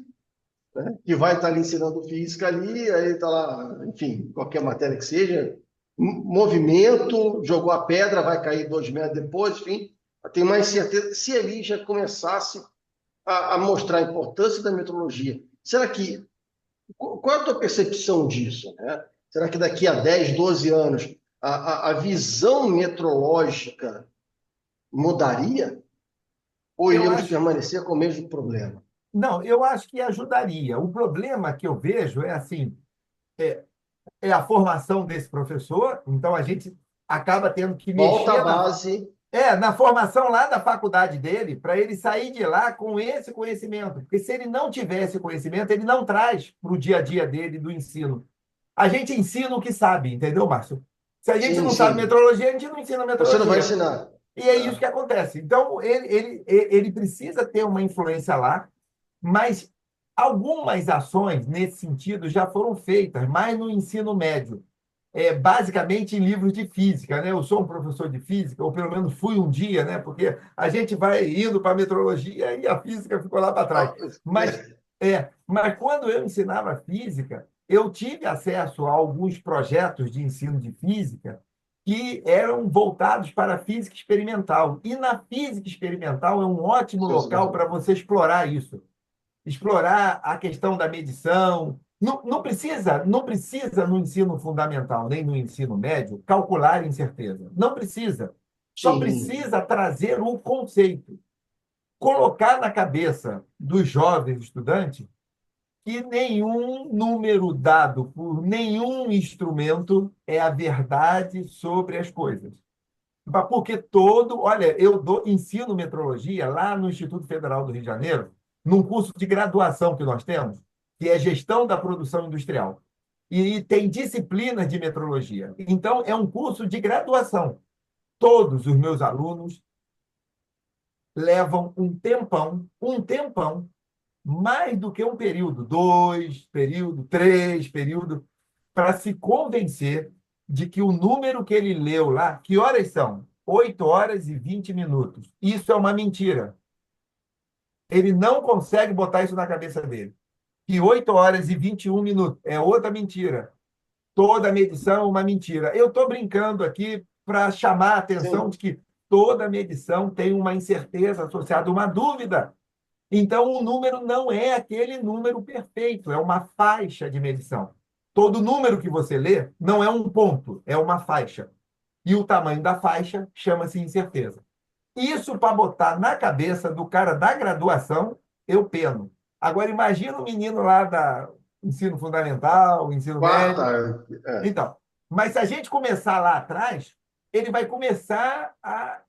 né, que vai estar ali ensinando física ali, aí está lá, enfim, qualquer matéria que seja, movimento, jogou a pedra, vai cair 2 metros depois, enfim, tem mais certeza. Se ele já começasse a mostrar a importância da metrologia, será que, qual é a tua percepção disso, né? Será que daqui a 10, 12 anos a visão metrológica mudaria? Ou Eu iríamos acho, permanecer com o mesmo problema? não, eu acho que ajudaria. O problema que eu vejo é assim, é, é a formação desse professor, então a gente acaba tendo que Volta à mexer base. na formação lá da faculdade dele, para ele sair de lá com esse conhecimento. Porque se ele não tiver esse conhecimento, ele não traz para o dia a dia dele do ensino. A gente ensina o que sabe, entendeu, Márcio? Se a gente Sim, não sabe sim. metrologia, a gente não ensina Você não vai metrologia. ensinar. E é isso que Tá? acontece. Então, ele precisa ter uma influência lá, mas algumas ações nesse sentido já foram feitas, mais no ensino médio, basicamente em livros de física, né? Eu sou um professor de física, ou pelo menos fui um dia, né? Porque a gente vai indo para a metrologia e a física ficou lá para trás. Ah, Mas, mas quando eu ensinava física, eu tive acesso a alguns projetos de ensino de física que eram voltados para a física experimental. E na física experimental é um ótimo local para você explorar isso, explorar a questão da medição. Não precisa no ensino fundamental, nem no ensino médio, calcular incerteza. Não precisa. Só sim, precisa trazer o conceito. Colocar na cabeça dos jovens estudantes que nenhum número dado por nenhum instrumento é a verdade sobre as coisas. Porque olha, ensino metrologia lá no Instituto Federal do Rio de Janeiro, num curso de graduação que nós temos, que é Gestão da Produção Industrial. E tem disciplinas de metrologia. Então, é um curso de graduação. Todos os meus alunos levam um tempão, mais do que um período, 2 períodos, 3 períodos, para se convencer de que o número que ele leu lá, que horas são? 8h20. Isso é uma mentira. Ele não consegue botar isso na cabeça dele. Que 8h21 é outra mentira. Toda medição é uma mentira. Eu estou brincando aqui para chamar a atenção sim. de que toda medição tem uma incerteza associada, uma dúvida. Então, o número não é aquele número perfeito, é uma faixa de medição. Todo número que você lê não é um ponto, é uma faixa. E o tamanho da faixa chama-se incerteza. Isso para botar na cabeça do cara da graduação, eu peno. Agora, imagina o menino lá da ensino fundamental, ensino médio. Quarta, Então, mas se a gente começar lá atrás, ele vai começar a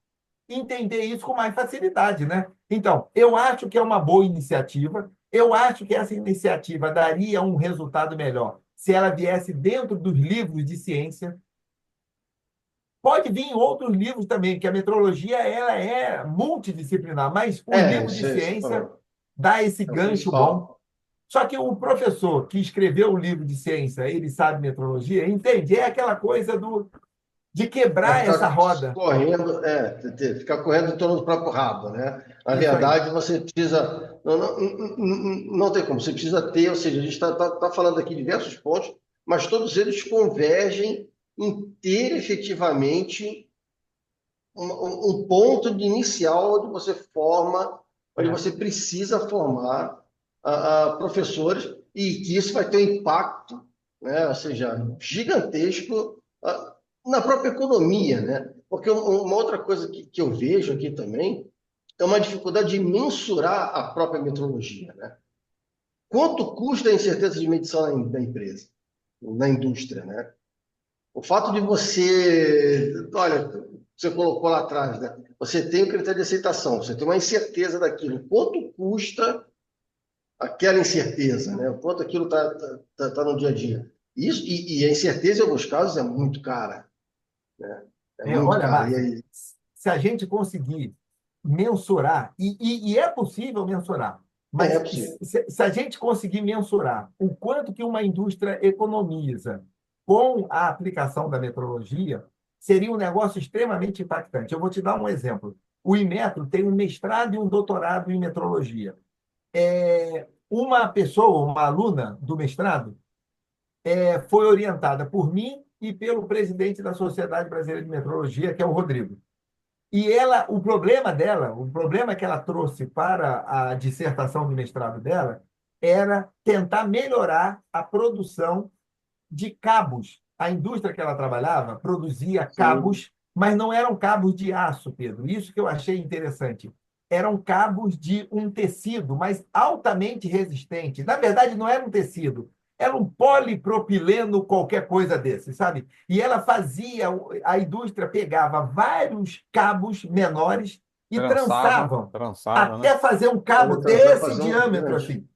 entender isso com mais facilidade, né? Então, eu acho que é uma boa iniciativa. Eu acho que essa iniciativa daria um resultado melhor se ela viesse dentro dos livros de ciência. Pode vir em outros livros também, que a metrologia ela é multidisciplinar, mas os livros de isso ciência dá esse é o gancho bom. principal. Só que o professor que escreveu o livro de ciência, ele sabe metrologia, entende? É aquela coisa de Vai quebrar essa ficar roda. correndo, ficar correndo em torno do próprio rabo, né? Na Isso aí. verdade, você precisa. Não tem como, você precisa ter, ou seja, a gente está falando aqui de diversos pontos, mas todos eles convergem em ter efetivamente um ponto de inicial onde você forma, onde você precisa formar professores, e que isso vai ter um impacto, né? Ou seja, gigantesco na própria economia, né? Porque uma outra coisa que eu vejo aqui também é uma dificuldade de mensurar a própria metrologia, né? Quanto custa a incerteza de medição na empresa, na indústria, né? O fato de olha, você colocou lá atrás, né? Você tem o critério de aceitação, você tem uma incerteza daquilo. Quanto custa aquela incerteza, né? O quanto aquilo tá no dia a dia. Isso, e a incerteza, em alguns casos, é muito cara, né? É muito Olha, cara. E Márcio, aí, se a gente conseguir mensurar, e é possível mensurar, é mas possível. se a gente conseguir mensurar o quanto que uma indústria economiza com a aplicação da metrologia, seria um negócio extremamente impactante. Eu vou te dar um exemplo. O Inmetro tem um mestrado e um doutorado em metrologia. Uma pessoa, uma aluna do mestrado, foi orientada por mim e pelo presidente da Sociedade Brasileira de Metrologia, que é o Rodrigo. E ela, o problema dela, o problema que ela trouxe para a dissertação de mestrado dela, era tentar melhorar a produção de cabos. A indústria que ela trabalhava produzia Sim. cabos, mas não eram cabos de aço, Pedro. Isso que eu achei interessante. Eram cabos de um tecido, mas altamente resistente. Na verdade, não era um tecido, era um polipropileno, qualquer coisa desse, sabe? E ela fazia, a indústria pegava vários cabos menores e trançavam Trançava, né? até fazer um cabo Vai desse fazer um diâmetro grande.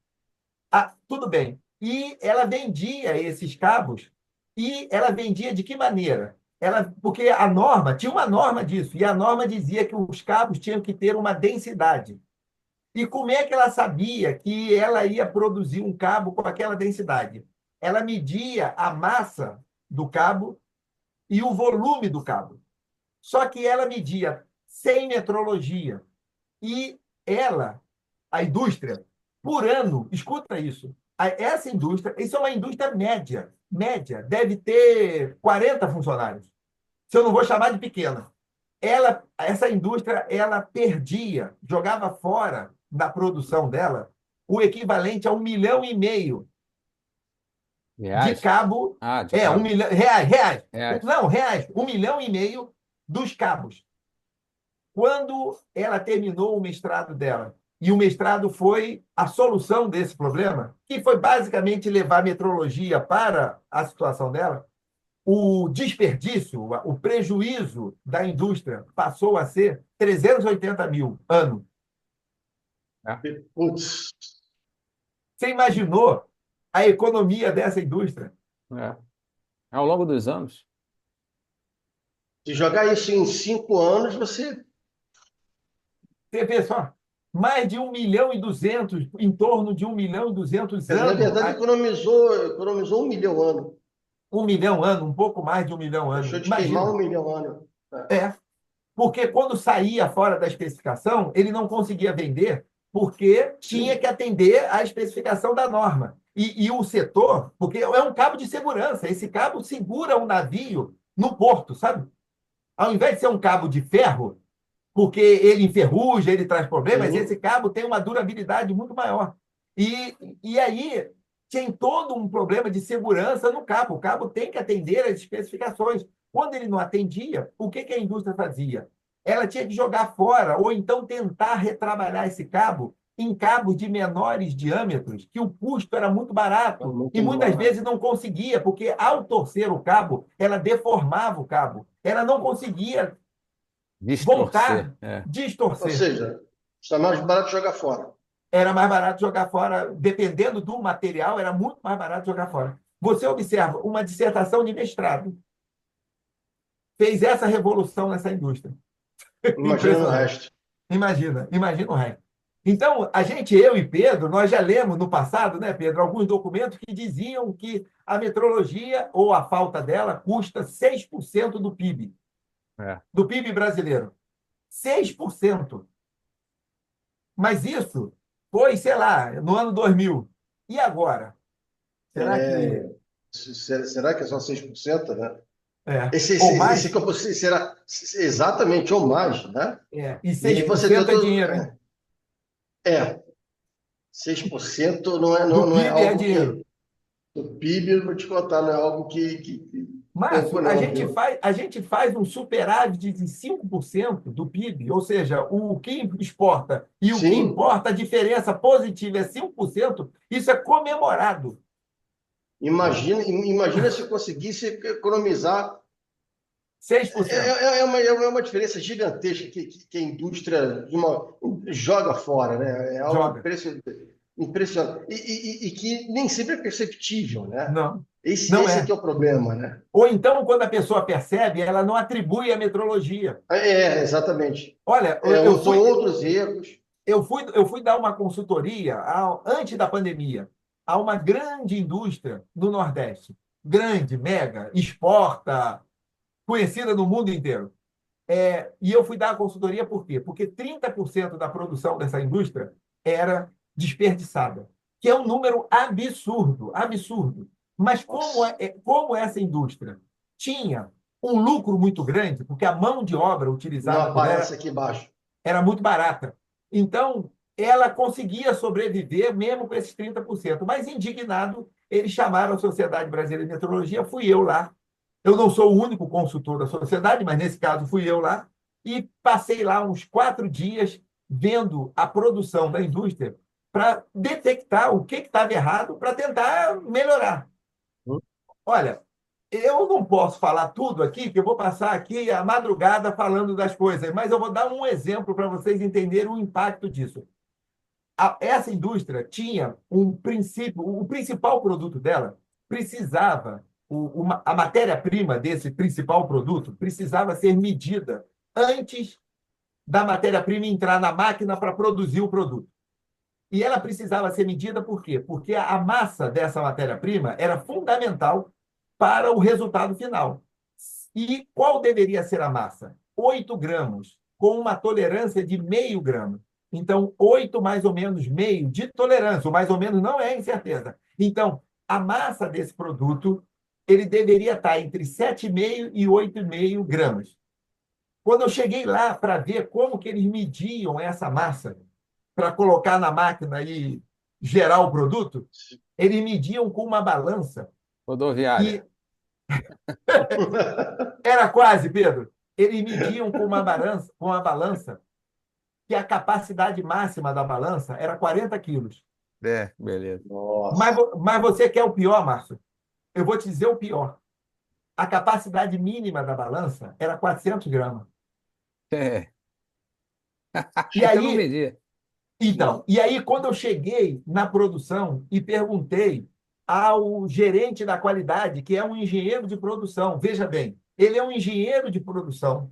assim. Tudo bem. E ela vendia esses cabos e ela vendia de que maneira? Porque a norma, tinha uma norma disso, e a norma dizia que os cabos tinham que ter uma densidade. E como é que ela sabia que ela ia produzir um cabo com aquela densidade? Ela media a massa do cabo e o volume do cabo. Só que ela media sem metrologia. E ela, a indústria, por ano, escuta isso, essa indústria, isso é uma indústria média, deve ter 40 funcionários. Se eu não vou chamar de pequena. Essa indústria, ela perdia, jogava fora da produção dela o equivalente a 1,5 milhão de Reais? cabo. Ah, de 1 milhão, cabo. reais. Reais. Não, reais. 1,5 milhão dos cabos. Quando ela terminou o mestrado dela, e o mestrado foi a solução desse problema, que foi basicamente levar metrologia para a situação dela, o desperdício, o prejuízo da indústria passou a ser 380 mil ano. É. Putz, Você imaginou a economia dessa indústria? É. Ao longo dos anos. se jogar isso em 5 anos, você. Você vê só, mais de 1,2 milhão, em torno de 1,2 milhão Quer dizer, na ano, verdade, economizou 1 milhão ano. 1 milhão ano, um pouco mais de 1 milhão ano. Deixou de queimar Imagina. 1 milhão ano. É, porque quando saía fora da especificação, ele não conseguia vender porque tinha Sim. que atender à especificação da norma. E o setor, porque é um cabo de segurança, esse cabo segura o navio no porto, sabe? Ao invés de ser um cabo de ferro, porque ele enferruja, ele traz problemas, esse Sim. cabo tem uma durabilidade muito maior. E aí Tem todo um problema de segurança no cabo. O cabo tem que atender às especificações. Quando ele não atendia, o que a indústria fazia? Ela tinha que jogar fora ou então tentar retrabalhar esse cabo em cabos de menores diâmetros, que o custo era muito barato e muitas vezes não conseguia, porque ao torcer o cabo, ela deformava o cabo. Ela não conseguia voltar, Distorcer. Ou distorcer. seja, está mais barato jogar fora. Era mais barato jogar fora, dependendo do material, era muito mais barato jogar fora. Você observa, uma dissertação de mestrado fez essa revolução nessa indústria. Imagina o Impressionante. resto. Imagina o resto. Então, eu e Pedro, nós já lemos no passado, né, Pedro, alguns documentos que diziam que a metrologia, ou a falta dela, custa 6% do PIB, É. do PIB brasileiro. 6%. Mas isso foi, sei lá, no ano 2000. E agora? Será que Será que é só 6%, né? é? Esse, Ou esse, esse mais? que eu posso- será exatamente ou mais, né? É. E E aí você tem 6% é todo. dinheiro, hein? 6% não é Do PIB é algo dinheiro. que. O PIB, eu vou te contar, não é algo que pouco, Márcio, não, viu? a gente faz um superávit de 5% do PIB, ou seja, o que exporta e o que Sim, importa, a diferença positiva é 5%, isso é comemorado. imagina se eu conseguisse economizar. 6%. É uma diferença gigantesca que a indústria joga fora, né? É algo Joga. impressionante. E que nem sempre é perceptível, né? Não, Esse, não esse é é. que é o problema, né? Ou então, quando a pessoa percebe, ela não atribui a metrologia. Exatamente. Olha, São outros erros. eu fui dar uma consultoria antes da pandemia a uma grande indústria no Nordeste. Grande, mega, exporta, conhecida no mundo inteiro. E eu fui dar a consultoria por quê? Porque 30% da produção dessa indústria era desperdiçada, que é um número absurdo, absurdo. Mas Nossa, como essa indústria tinha um lucro muito grande, porque a mão de obra não utilizada por ela aparece aqui embaixo. era muito barata. Então, ela conseguia sobreviver mesmo com esses 30%. Mas, indignado, eles chamaram a Sociedade Brasileira de Meteorologia, fui eu lá. Eu não sou o único consultor da sociedade, mas nesse caso fui eu lá, e passei lá uns 4 dias vendo a produção da indústria para detectar o que estava errado para tentar melhorar. Olha, eu não posso falar tudo aqui, que eu vou passar aqui a madrugada falando das coisas, mas eu vou dar um exemplo para vocês entenderem o impacto disso. Essa indústria tinha um princípio, o principal produto dela precisava, a matéria-prima desse principal produto precisava ser medida antes da matéria-prima entrar na máquina para produzir o produto. E ela precisava ser medida por quê? Porque a massa dessa matéria-prima era fundamental para o resultado final. E qual deveria ser a massa? 8 gramas, com uma tolerância de meio grama. Então, 8 mais ou menos meio de tolerância. O mais ou menos não é incerteza. Então, a massa desse produto ele deveria estar entre 7,5 e 8,5 gramas. Quando eu cheguei lá para ver como que eles mediam essa massa, para colocar na máquina e gerar o produto, eles mediam com uma balança Rodoviária. e era quase, Pedro. Eles mediam com uma balança que a capacidade máxima da balança era 40 quilos. Beleza. Mas, Nossa. mas você quer o pior, Márcio? Eu vou te dizer o pior. A capacidade mínima da balança era 400 gramas. É. E Então não aí, media. quando eu cheguei na produção e perguntei ao gerente da qualidade, que é um engenheiro de produção, veja bem, ele é um engenheiro de produção,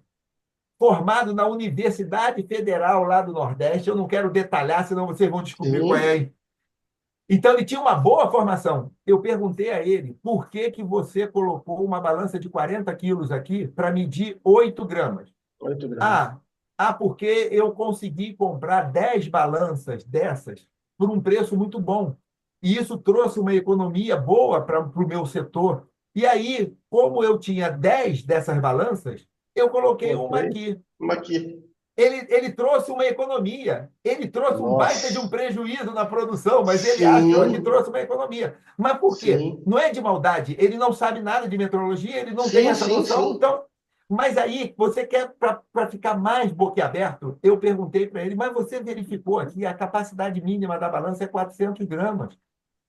formado na Universidade Federal lá do Nordeste. Eu não quero detalhar, senão vocês vão descobrir qual Sim, é. Então, ele tinha uma boa formação. Eu perguntei a ele por que você colocou uma balança de 40 quilos aqui para medir 8 gramas. 8 gramas. Ah, porque eu consegui comprar 10 balanças dessas por um preço muito bom. E isso trouxe uma economia boa para o meu setor. E aí, como eu tinha 10 dessas balanças, eu coloquei uma Coloquei aqui. uma aqui. ele trouxe uma economia, ele trouxe um baita de um Nossa. prejuízo na produção, mas ele achou que Sim, trouxe uma economia. Mas por quê? sim. Não é de maldade, ele não sabe nada de metrologia, ele não tem Sim, essa sim, noção, sim. então. Mas aí, você quer, para ficar mais boquiaberto, eu perguntei para ele, mas você verificou que a capacidade mínima da balança é 400 gramas.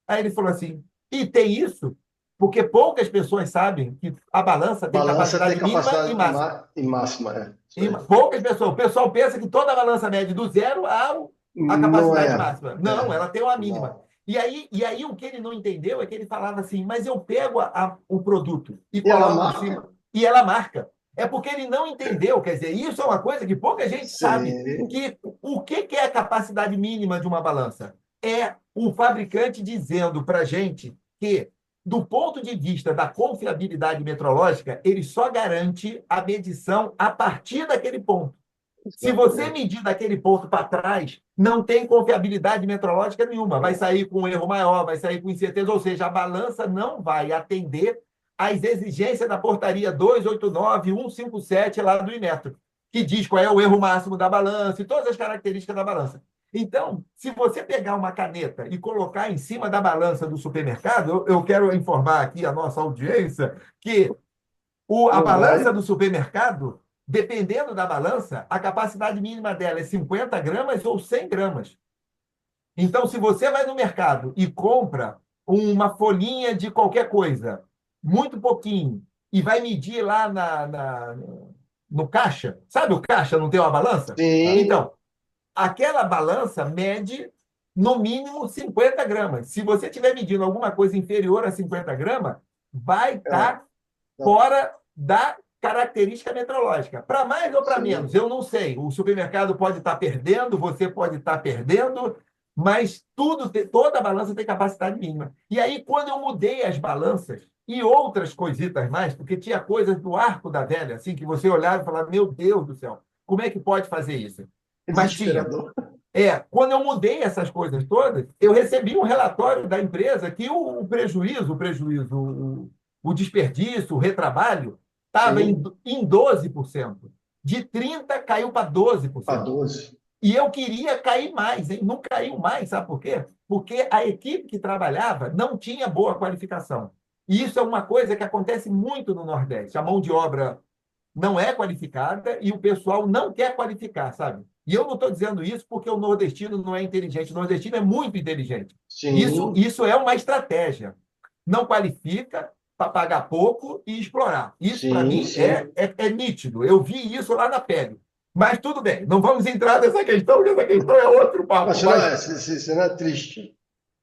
Aí ele falou assim, e tem isso? Porque poucas pessoas sabem que a balança tem Balança tem capacidade mínima e capacidade máxima. e máxima, é. Isso aí. Poucas pessoas. O pessoal pensa que toda balança mede do zero à Não capacidade é. máxima. Não, É. ela tem uma mínima. Não. E aí o que ele não entendeu é que ele falava assim, mas eu pego o produto e E ela coloco em marca? cima e ela marca. É porque ele não entendeu. Quer dizer, isso é uma coisa que pouca gente sabe. Sim. Que o que é a capacidade mínima de uma balança? É o fabricante dizendo para a gente que do ponto de vista da confiabilidade metrológica, ele só garante a medição a partir daquele ponto. Se você Exatamente. medir daquele ponto para trás, não tem confiabilidade metrológica nenhuma. Vai sair com um erro maior, vai sair com incerteza, ou seja, a balança não vai atender às exigências da portaria 289.157 lá do Inmetro, que diz qual é o erro máximo da balança e todas as características da balança. Então, se você pegar uma caneta e colocar em cima da balança do supermercado, eu quero informar aqui a nossa audiência que a Não balança vai. do supermercado, dependendo da balança, a capacidade mínima dela é 50 gramas ou 100 gramas. Então, se você vai no mercado e compra uma folhinha de qualquer coisa, muito pouquinho, e vai medir lá no caixa, sabe o caixa não tem uma balança? Sim. Então, aquela balança mede no mínimo 50 gramas. Se você estiver medindo alguma coisa inferior a 50 gramas, vai É. estar Não. fora da característica metrológica. Para mais ou para menos, Sim. eu não sei. O supermercado pode estar perdendo, você pode estar perdendo, mas toda a balança tem capacidade mínima. E aí, quando eu mudei as balanças e outras coisitas mais, porque tinha coisas do arco da velha, assim, que você olhava e falava, meu Deus do céu, como é que pode fazer isso? Mas tinha. Desesperador. Quando eu mudei essas coisas todas, eu recebi um relatório da empresa que o desperdício, o retrabalho, estava Sim. em 12%. De 30% caiu para A 12%. 12. E eu queria cair mais, hein? Não caiu mais, sabe por quê? Porque a equipe que trabalhava não tinha boa qualificação. E isso é uma coisa que acontece muito no Nordeste. A mão de obra não é qualificada e o pessoal não quer qualificar, sabe? E eu não estou dizendo isso porque o nordestino não é inteligente. O nordestino é muito inteligente. Isso, Sim. isso é uma estratégia. Não qualifica para pagar pouco e explorar. Isso, para Sim, mim, é, sim. é, é nítido. Eu vi isso lá na pele. Mas tudo bem, não vamos entrar nessa questão, porque essa questão é outro Mas papo. você não Mas é, você não é triste.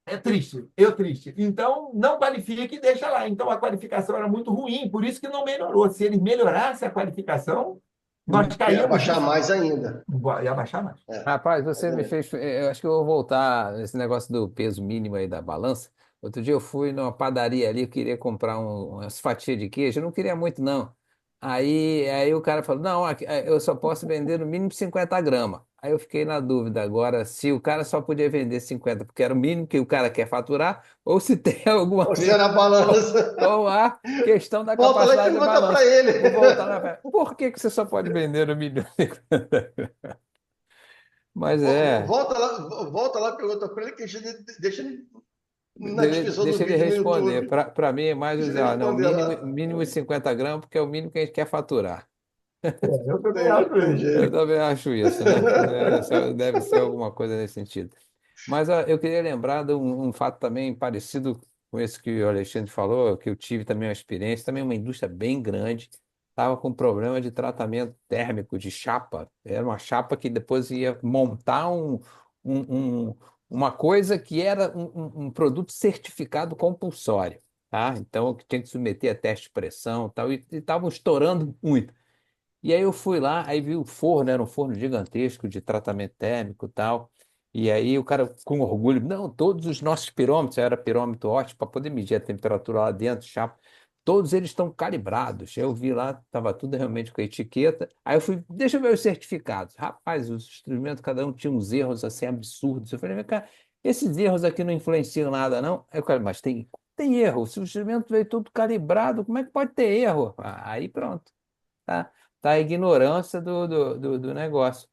é triste, eu triste. Então, não qualifica e deixa lá. Então, a qualificação era muito ruim, por isso que não melhorou. Se ele melhorasse a qualificação, nós Ia caíamos abaixar disso, mais ainda. ia baixar mais. É, Rapaz, você me exatamente. fez. Eu acho que eu vou voltar nesse negócio do peso mínimo aí da balança. Outro dia eu fui numa padaria ali, eu queria comprar umas fatias de queijo, eu não queria muito, não. Aí o cara falou: não, eu só posso vender no mínimo 50 gramas. Aí eu fiquei na dúvida agora se o cara só podia vender 50 porque era o mínimo que o cara quer faturar, ou se tem alguma Ou vez será a balança? com a questão da Volta lá e capacidade de pergunta para balança. ele. Vou voltar na. Por que que você só pode vender no mínimo? Mas é. Volta lá e pergunta para ele que a gente deixa ele na descrição do Deixa ele vídeo no responder. YouTube. Para mim é mais Deixa ele dizer, não, responder mínimo, lá. mínimo de 50 gramas, porque é o mínimo que a gente quer faturar. Eu também Tem, acho tem isso. Eu jeito. também acho isso, né? Deve ser alguma coisa nesse sentido. Mas ó, eu queria lembrar de um fato também parecido com esse que o Alexandre falou, que eu tive também uma experiência, também uma indústria bem grande, estava com problema de tratamento térmico de chapa. Era uma chapa que depois ia montar um- uma coisa que era um produto certificado compulsório, tá? Então, que tinha que submeter a teste de pressão e tal, e estavam estourando muito. E aí eu fui lá, aí vi o forno, era um forno gigantesco de tratamento térmico e tal. E aí o cara com orgulho, não, todos os nossos pirômetros, era pirômetro ótimo para poder medir a temperatura lá dentro, chapa, todos eles estão calibrados. Eu vi lá, estava tudo realmente com a etiqueta. Aí eu fui, deixa eu ver os certificados. Rapaz, os instrumentos, cada um tinha uns erros assim absurdos. Eu falei, vem cá, esses erros aqui não influenciam nada, não? Aí o cara, mas tem erro. Se o instrumento veio tudo calibrado, como é que pode ter erro? Aí pronto, tá? Tá a ignorância do negócio.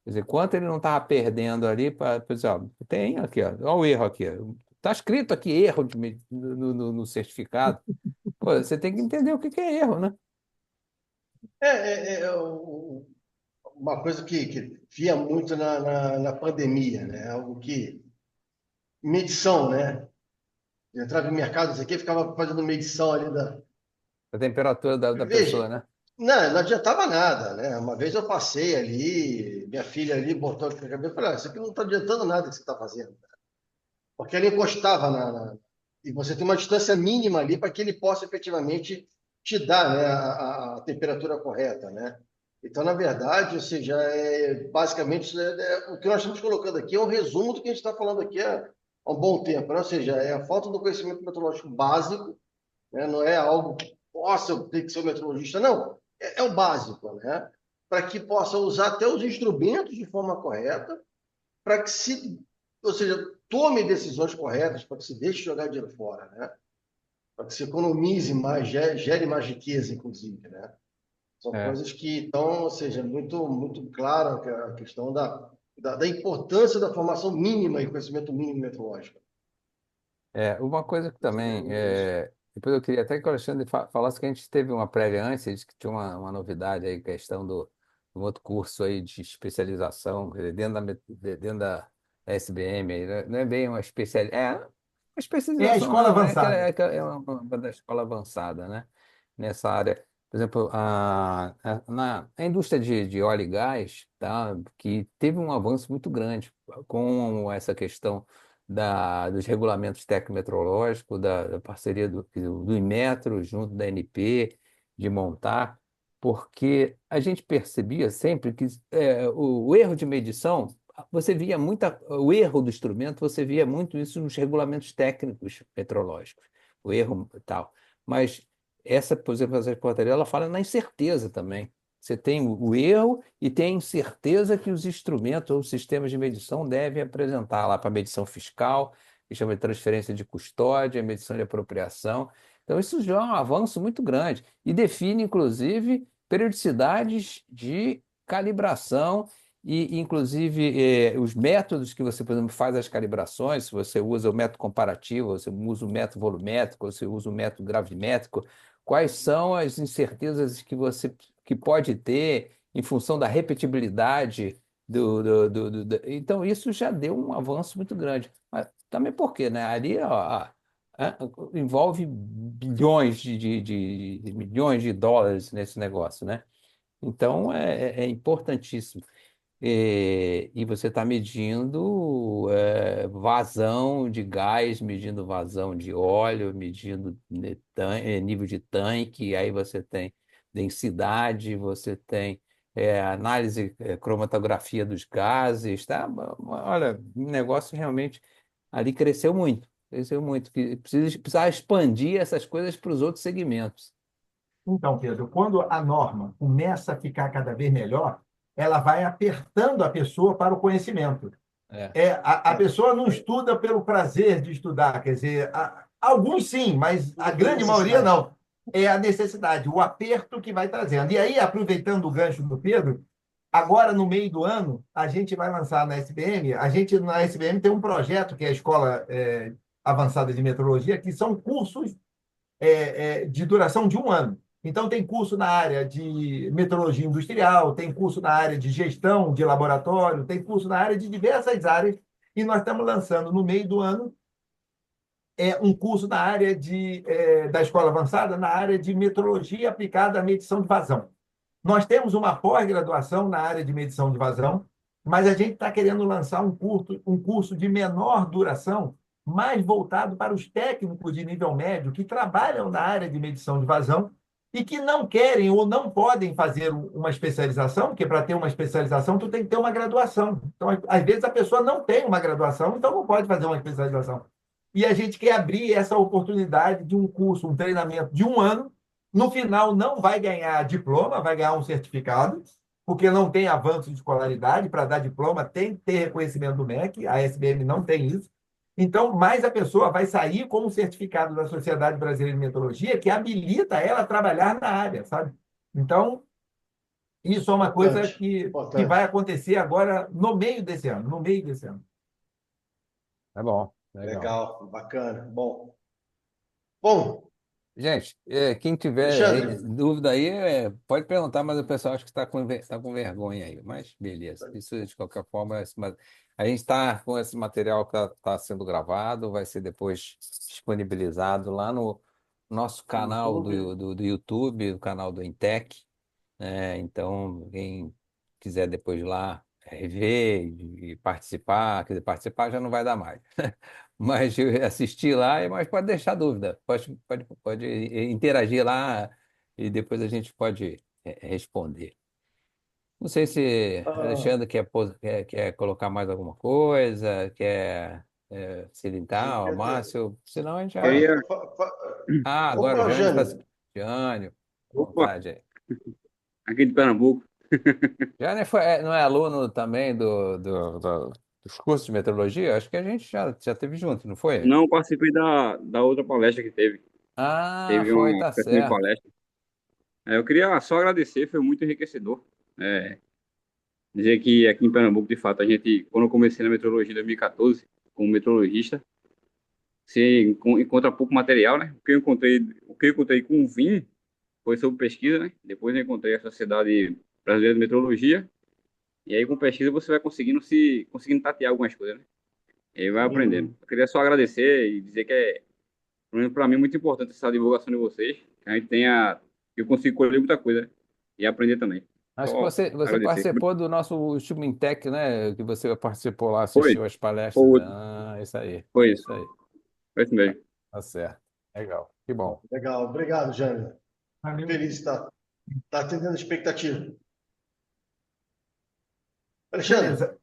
Quer dizer, quanto ele não estava perdendo ali para, ó, tem aqui, ó, olha o erro aqui. Está escrito aqui erro no certificado. Pô, você tem que entender o que que é erro, né? Uma coisa que via muito na pandemia, né? Algo que medição, né? Eu entrava em mercados aqui, ficava fazendo medição ali da. A temperatura da pessoa, Veja, né? não adiantava nada, né? Uma vez eu passei ali, minha filha ali botou aqui na cabeça e falei, isso aqui não está adiantando nada que você está fazendo. Porque ela encostava e você tem uma distância mínima ali para que ele possa efetivamente te dar, né, a temperatura correta, né? Então, na verdade, ou seja, basicamente o que nós estamos colocando aqui é um resumo do que a gente está falando aqui há um bom tempo, né? Ou seja, é a falta do conhecimento meteorológico básico, né? Não é algo que, nossa, eu tenho que ser um meteorologista, não. É o básico, né? Para que possa usar até os instrumentos de forma correta, para que se, ou seja, tome decisões corretas, para que se deixe jogar dinheiro fora, né? Para que se economize mais, gere mais riqueza, inclusive, né? São É. coisas que estão, ou seja, muito clara a questão da importância da formação mínima e conhecimento mínimo meteorológico. Uma coisa que também, depois eu queria até que o Alexandre falasse que a gente teve uma prévia antes, ele disse que tinha uma novidade aí, questão do outro curso aí de especialização, quer dizer, dentro da SBM, aí, né? Não é bem uma uma É a especialização, escola não, avançada. é uma da escola avançada, né? Nessa área. Por exemplo, na indústria de óleo e gás, tá? Que teve um avanço muito grande com essa questão dos regulamentos tecnometeorológicos, da parceria do Inmetro junto da ANP, de montar, porque a gente percebia sempre que o erro de medição, você via o erro do instrumento, você via muito isso nos regulamentos técnicos meteorológicos, o erro tal. Mas por exemplo, essa portaria, ela fala na incerteza também. Você tem o erro e tem a incerteza que os instrumentos ou sistemas de medição devem apresentar lá para medição fiscal, que chama de transferência de custódia, medição de apropriação. Então, isso já é um avanço muito grande e define, inclusive, periodicidades de calibração e, inclusive, os métodos que você, por exemplo, faz as calibrações, se você usa o método comparativo, você usa o método volumétrico, você usa o método gravimétrico, quais são as incertezas que pode ter em função da repetibilidade Então, isso já deu um avanço muito grande. Mas também porque, né? Ali, ó, é, envolve bilhões de milhões de dólares nesse negócio, né? Então, é importantíssimo. E você está medindo vazão de gás, medindo vazão de óleo, medindo nível de tanque, aí você tem densidade, você tem análise, cromatografia dos gases, tá? Olha, o negócio realmente ali cresceu muito, que precisa expandir essas coisas para os outros segmentos. Então, Pedro, quando a norma começa a ficar cada vez melhor, ela vai apertando a pessoa para o conhecimento. É, A pessoa não estuda pelo prazer de estudar, quer dizer, alguns sim, mas a Tudo pela grande maioria necessidade. não. É a necessidade, o aperto que vai trazendo. E aí, aproveitando o gancho do Pedro, agora no meio do ano, a gente vai lançar na SBM, a gente na SBM tem um projeto que é a Escola Avançada de Meteorologia, que são cursos de duração de um ano. Então, tem curso na área de meteorologia industrial, tem curso na área de gestão de laboratório, tem curso na área de diversas áreas, e nós estamos lançando no meio do ano um curso na área da escola avançada, na área de meteorologia aplicada à medição de vazão. Nós temos uma pós-graduação na área de medição de vazão, mas a gente está querendo lançar um curso de menor duração, mais voltado para os técnicos de nível médio que trabalham na área de medição de vazão e que não querem ou não podem fazer uma especialização, porque para ter uma especialização tu tem que ter uma graduação. Então, às vezes a pessoa não tem uma graduação, então não pode fazer uma especialização. E a gente quer abrir essa oportunidade de um curso, um treinamento de um ano. No final, não vai ganhar diploma, vai ganhar um certificado, porque não tem avanço de escolaridade. Para dar diploma, tem que ter reconhecimento do MEC, a SBM não tem isso. Então, mais a pessoa vai sair com um certificado da Sociedade Brasileira de Meteorologia que habilita ela a trabalhar na área, sabe? Então, Isso é uma coisa Importante, que vai importante. acontecer agora no meio desse ano, no meio desse ano. É bom, legal. Legal, bacana. Bom, Gente, quem tiver Alexandre, dúvida aí, pode perguntar, mas o pessoal acho que tá com vergonha aí. Mas beleza, isso de qualquer forma, a gente está com esse material que está sendo gravado, vai ser depois disponibilizado lá no nosso canal YouTube. do YouTube, o canal do Intec, né? Então, quem quiser depois lá rever e participar, quer dizer, participar já não vai dar mais. Mas assistir lá, mas pode deixar dúvida, pode interagir lá e depois a gente pode responder. Não sei se Ah, Alexandre quer colocar mais alguma coisa, quer sim, citar, o Márcio, senão a gente já. fa- Queria. fa- fa- Ah, agora o Opa, Jânio está. Jânio. Jânio, à Opa, vontade aí. aqui de Pernambuco. Jânio não é aluno também dos cursos de meteorologia? Acho que a gente já teve junto, não foi? Não participei da outra palestra que teve. Ah, Teve foi, uma tá sessão de certo. palestra. Eu queria só agradecer, foi muito enriquecedor. É, dizer que aqui em Pernambuco, de fato, a gente, quando eu comecei na meteorologia em 2014, como meteorologista, você encontra pouco material, né? O que eu encontrei com o VIM foi sobre pesquisa, né? Depois eu encontrei a Sociedade Brasileira de Meteorologia, e aí com pesquisa você vai conseguindo tatear algumas coisas, né? E aí vai aprendendo. Uhum. Eu queria só agradecer e dizer que para mim, é muito importante essa divulgação de vocês, que a gente tenha, que eu consigo colher muita coisa, né? E aprender também. Acho que Só você agradecer. participou do nosso último Intec, né? Que você participou lá, Foi, assistiu às palestras. foi, Ah, isso aí. foi isso, Isso aí. foi isso Tá, mesmo. tá certo. Legal. Que bom. Legal, obrigado, Jânio. Valeu. Feliz de estar atendendo a expectativa. Alexandre, Beleza.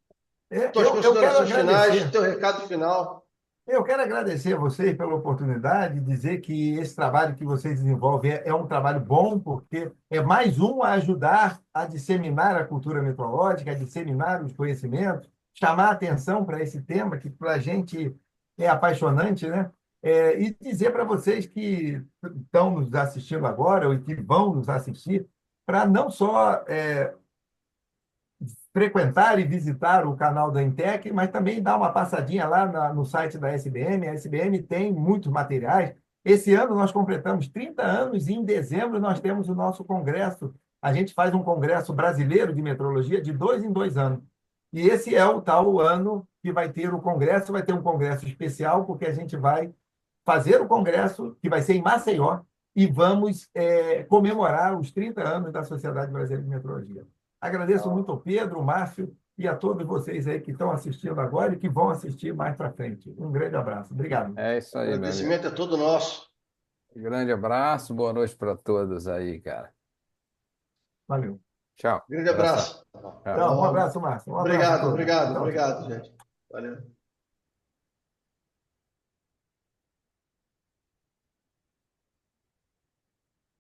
É, tuas eu quero considerações finais, agradecer. teu recado final. Eu quero agradecer a vocês pela oportunidade de dizer que esse trabalho que vocês desenvolvem é um trabalho bom, porque é mais um a ajudar a disseminar a cultura meteorológica, a disseminar os conhecimentos, chamar a atenção para esse tema que para a gente é apaixonante, né? E dizer para vocês que estão nos assistindo agora ou que vão nos assistir, para não só frequentar e visitar o canal da Intec, mas também dar uma passadinha lá no site da SBM. A SBM tem muitos materiais. Esse ano nós completamos 30 anos e em dezembro nós temos o nosso congresso. A gente faz um congresso brasileiro de metrologia de 2 em 2 anos. E esse é o tal ano que vai ter o congresso, vai ter um congresso especial, porque a gente vai fazer o congresso, que vai ser em Maceió, e vamos comemorar os 30 anos da Sociedade Brasileira de Metrologia. Agradeço muito ao Pedro, ao Márcio e a todos vocês aí que estão assistindo agora e que vão assistir mais para frente. Um grande abraço. Obrigado. É isso O aí, meu amigo. agradecimento é todo nosso. Grande abraço, boa noite para todos aí, cara. Valeu. Tchau. Grande Abração. abraço. Tchau. Tchau. Um Bom, abraço, Márcio. Um abraço a obrigado, todos. obrigado, Tchau, tchau. obrigado, gente. Valeu.